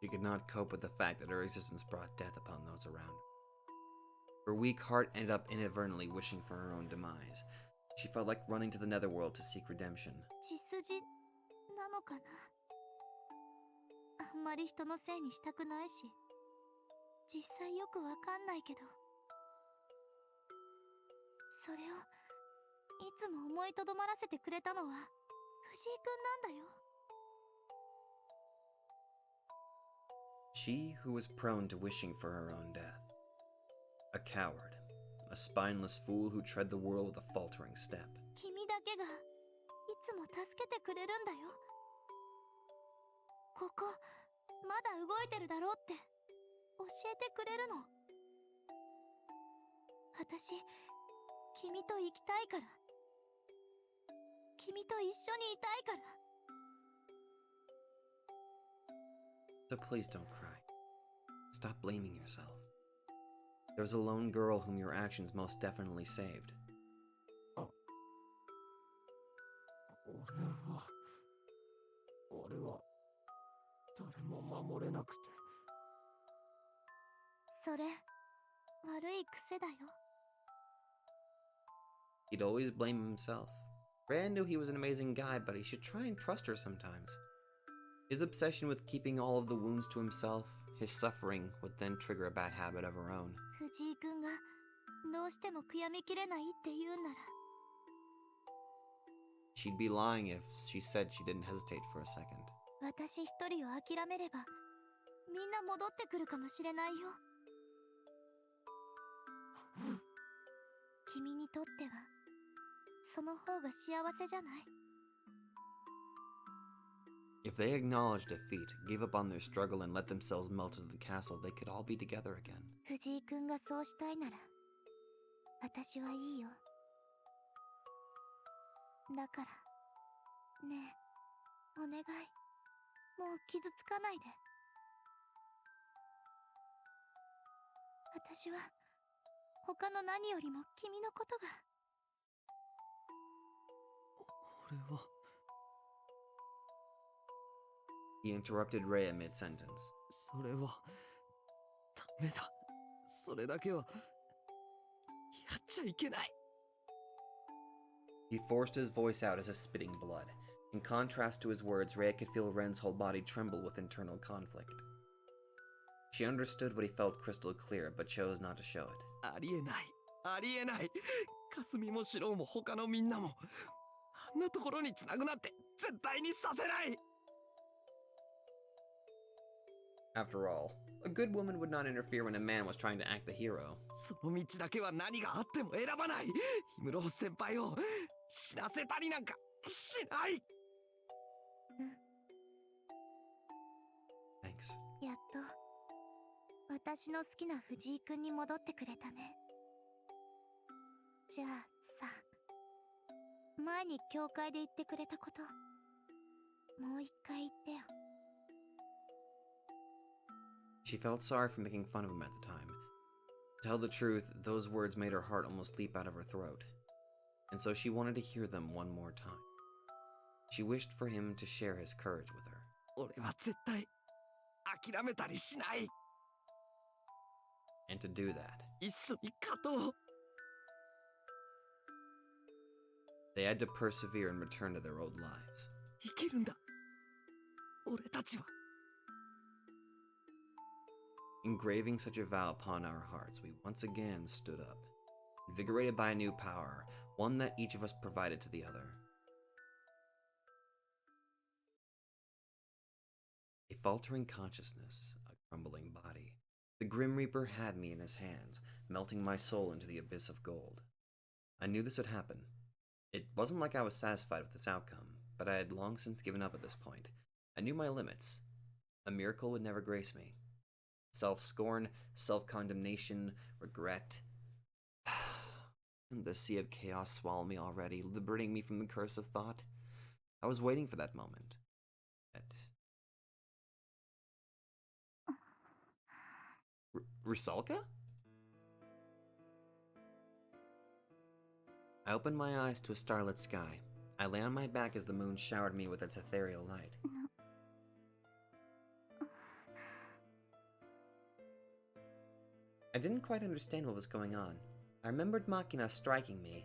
She could not cope with the fact that her existence brought death upon those around her. Her weak heart ended up inadvertently wishing for her own demise. She felt like running to the netherworld to seek redemption. 血筋なのかな。あんまり人のせいにしたくないし、実際よくわかんないけど、それをいつも思いとどまらせてくれたのは藤井君なんだよ。 She who was prone to wishing for her own death. A coward, a spineless fool who tread the world with a faltering step. 君だけがいつも助けてくれるんだよ。ここまだ動いてるだろうって教えてくれるの。私君と行きたいから、君と一緒にいたいから。 So please don't cry. Stop blaming yourself. There was a lone girl whom your actions most definitely saved. 俺は誰も守れなくて。それ悪い癖だよ。He'd always blame himself. Rhea knew he was an amazing guy, but he should try and trust her sometimes. His obsession with keeping all of the wounds to himself, his suffering, would then trigger a bad habit of her own. 藤井君がどうしても悔やみきれないって言うなら She'd be lying if she said she didn't hesitate for a second. 私一人を諦めればみんな戻ってくるかもしれないよ君にとってはその方が幸せじゃない If they acknowledged defeat, gave up on their struggle, and let themselves melt into the castle, they could all be together again. 藤井君がそうしたいなら私はいいよだからねえお願いもう傷つかないで私は他の何よりも君のことが俺は He interrupted Rhea mid-sentence. それはダメだそれだけはやっちゃいけない He forced his voice out as if spitting blood. In contrast to his words, Rhea could feel Ren's whole body tremble with internal conflict. She understood what he felt crystal clear, but chose not to show it. ありえないありえない霞も四郎も他のみんなもあんなところに繋ぐなんて絶対にさせない After all, a good woman would not interfere when a man was trying to act the hero. その道だけは何があっても選ばない氷室先輩を死なせたりなんかしない Thanks. やっと私の好きな藤井君に戻ってくれたねじゃあさ前に教会で言ってくれたこともう一回言ってよ She felt sorry for making fun of him at the time. To tell the truth, those words made her heart almost leap out of her throat. And so she wanted to hear them one more time. She wished for him to share his courage with her. 俺は絶対諦めたりしない And to do that, 一緒に勝とう they had to persevere and return to their old lives. 生きるんだ俺たちは Engraving such a vow upon our hearts, we once again stood up, invigorated by a new power, one that each of us provided to the other. A faltering consciousness, a crumbling body. The Grim Reaper had me in his hands, melting my soul into the abyss of gold. I knew this would happen. It wasn't like I was satisfied with this outcome, but I had long since given up at this point. I knew my limits. A miracle would never grace me. Self-scorn, self-condemnation, regret. The sea of chaos swallowed me already, liberating me from the curse of thought. I was waiting for that moment. Rusalka? I opened my eyes to a starlit sky. I lay on my back as the moon showered me with its ethereal light. I didn't quite understand what was going on. I remembered Machina striking me.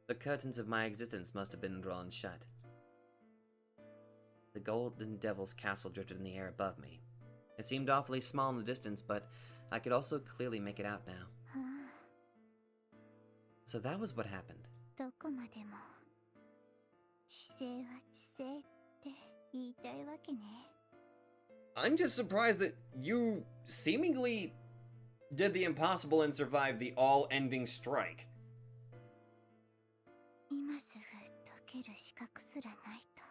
The curtains of my existence must have been drawn shut. The golden devil's castle drifted in the air above me. It seemed awfully small in the distance, but I could also clearly make it out now. So that was what happened. どこまでも知性は知性って言いたいわけね I'm just surprised that you seemingly did the impossible and survived the all-ending strike. 今すぐ解ける資格すらないと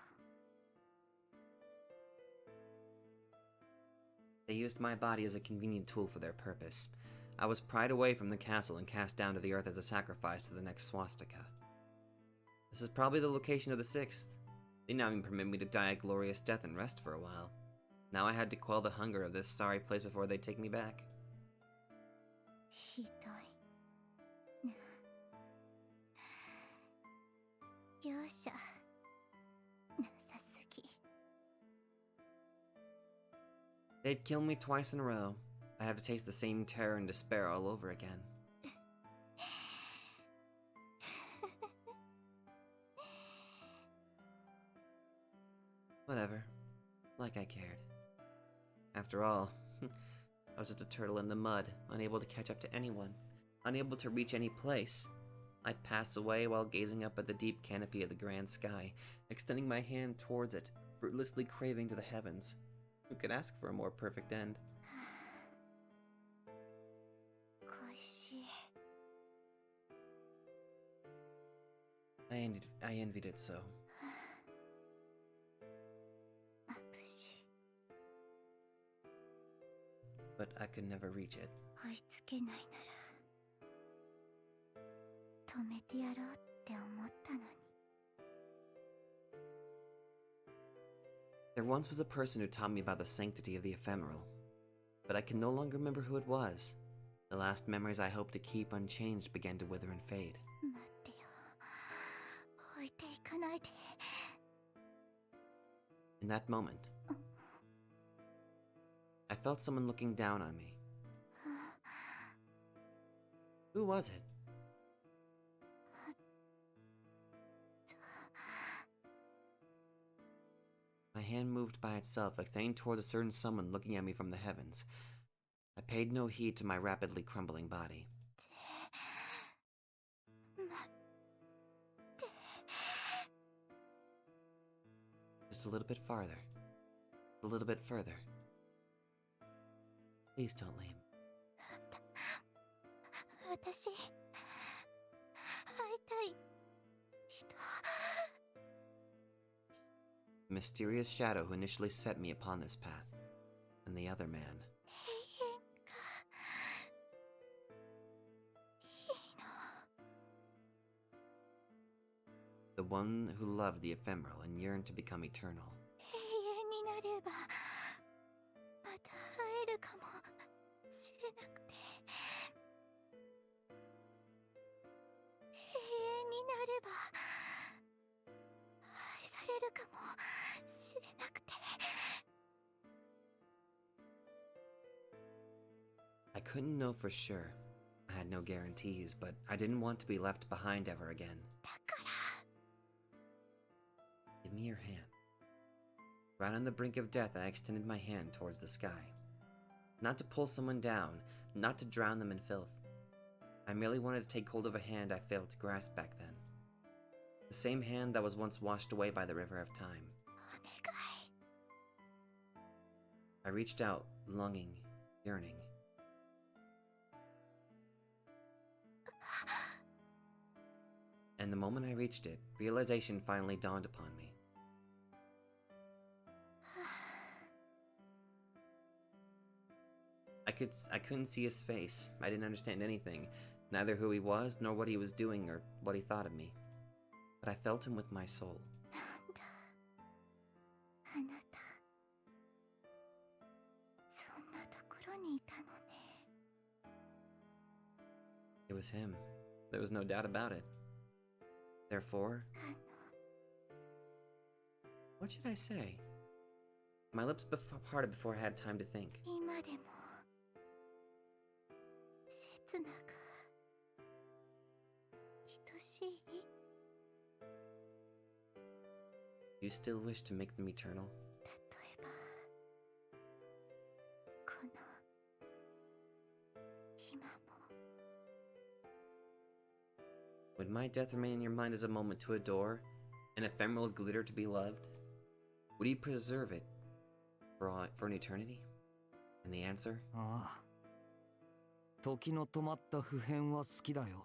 They used my body as a convenient tool for their purpose. I was pried away from the castle and cast down to the earth as a sacrifice to the next swastika. This is probably the location of the sixth. They didn't even permit me to die a glorious death and rest for a while. Now I had to quell the hunger of this sorry place before they take me back. ひどい容赦なさすぎ They'd kill me twice in a row. I'd have to taste the same terror and despair all over again. Whatever. Like I cared. After all, I was just a turtle in the mud, unable to catch up to anyone, unable to reach any place. I'd pass away while gazing up at the deep canopy of the grand sky, extending my hand towards it, fruitlessly craving to the heavens. Who could ask for a more perfect end? 腰 I envied it so. まぶしい But I could never reach it. 追いつけないなら止めてやろうって思ったのに There once was a person who taught me about the sanctity of the ephemeral, but I can no longer remember who it was. The last memories I hoped to keep unchanged began to wither and fade. 待ってよ置いていかないで In that moment, I felt someone looking down on me. Who was it? My hand moved by itself, extending toward a certain someone looking at me from the heavens. I paid no heed to my rapidly crumbling body. Just a little bit farther. A little bit further. Please don't leave. 私会いたい人 The mysterious shadow who initially set me upon this path, and the other man. 永遠がいいの The one who loved the ephemeral and yearned to become eternal. 永遠になればまた会えるかもしれなくて永遠になれば愛されるかもしれなくて I couldn't know for sure. I had no guarantees, but I didn't want to be left behind ever again. だから Give me your hand. Right on the brink of death, I extended my hand towards the sky. Not to pull someone down, not to drown them in filth. I merely wanted to take hold of a hand I failed to grasp back then. The same hand that was once washed away by the river of time. お願い I reached out, longing, yearning. And the moment I reached it, realization finally dawned upon me. I couldn't see his face. I didn't understand anything, neither who he was, nor what he was doing, or what he thought of me. But I felt him with my soul. なんだあなたそんなところにいたのね It was him. There was no doubt about it. Therefore, what should I say? My lips parted before I had time to think. 今でも刹那が愛しい Do you still wish to make them eternal? 例えばこの今も Would my death remain in your mind as a moment to adore, an ephemeral glitter to be loved? Would you preserve it for an eternity? And the answer? ああ時の止まった普遍は好きだよ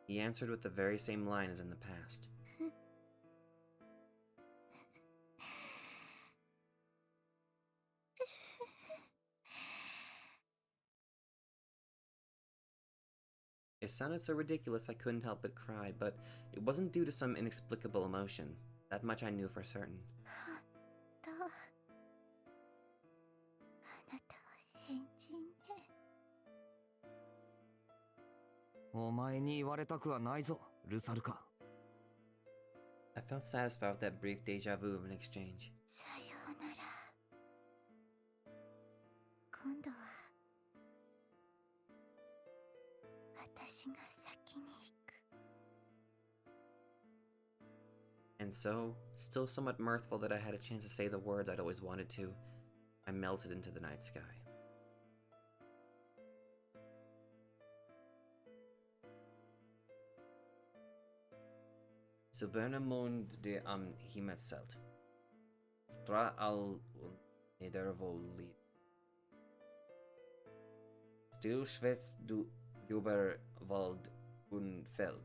He answered with the very same line as in the past. It sounded so ridiculous I couldn't help but cry, but it wasn't due to some inexplicable emotion. That much I knew for certain. とあなたは変人ねお前に言われたくはないぞルサルカ I felt satisfied with that brief deja vu of an exchange. さようなら今度は私が先に行く And so, still somewhat mirthful that I had a chance to say the words I'd always wanted to, I melted into the night sky. Silbernemond de am Himmelszelt. Stra al Nedervollid. Still schwätzt du über Wald und Feld.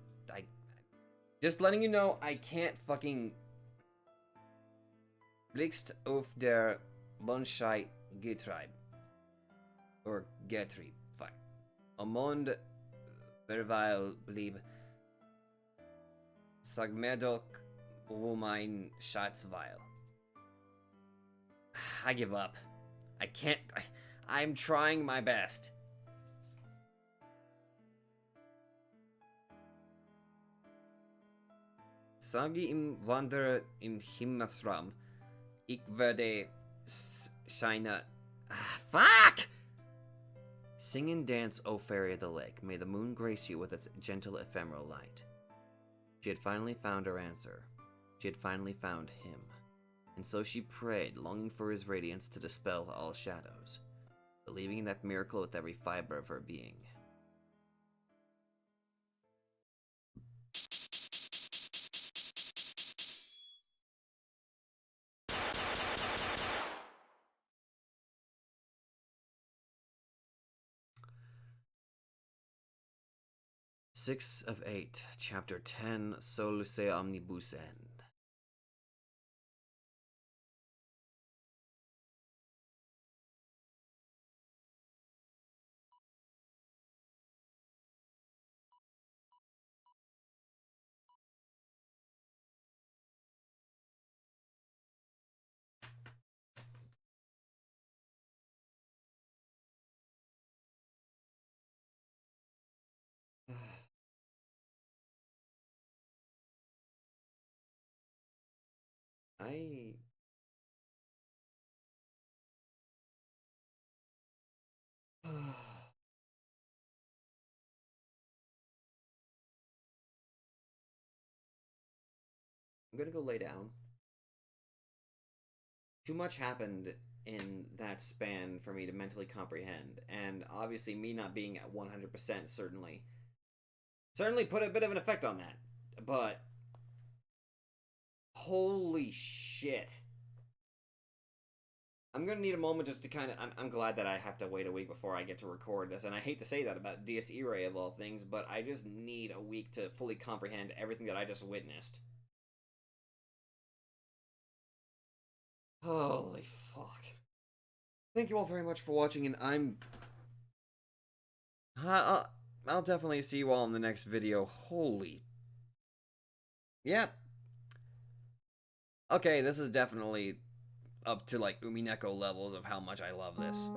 Just letting you know, I can't fucking... Blickst auf der Mondscheid Getrieb. Or Getrieb, fuck. Am Mond verweil blieb. Sag mir doch, wo mein Schatz weil. I give up. I can't... I'm trying my best. Sage im Wanderer im Himmelsraum, ich werde scheine... Fuck! Sing and dance, O fairy of the lake. May the moon grace you with its gentle ephemeral light. She had finally found her answer. She had finally found him. And so she prayed, longing for his radiance to dispel all shadows, believing in that miracle with every fiber of her being. Six of 8, Chapter 10, Soluse Omnibus End. I'm gonna go lay down. Too much happened in that span for me to mentally comprehend, and obviously me not being at 100% certainly put a bit of an effect on that. But holy shit. I'm gonna need a moment just to kind of... I'm glad that I have to wait a week before I get to record this, and I hate to say that about DS Irae of all things, but I just need a week to fully comprehend everything that I just witnessed. Holy fuck. Thank you all very much for watching, and I'll definitely see you all in the next video. Holy... Yep. Okay, this is definitely up to, like, Umineko levels of how much I love this.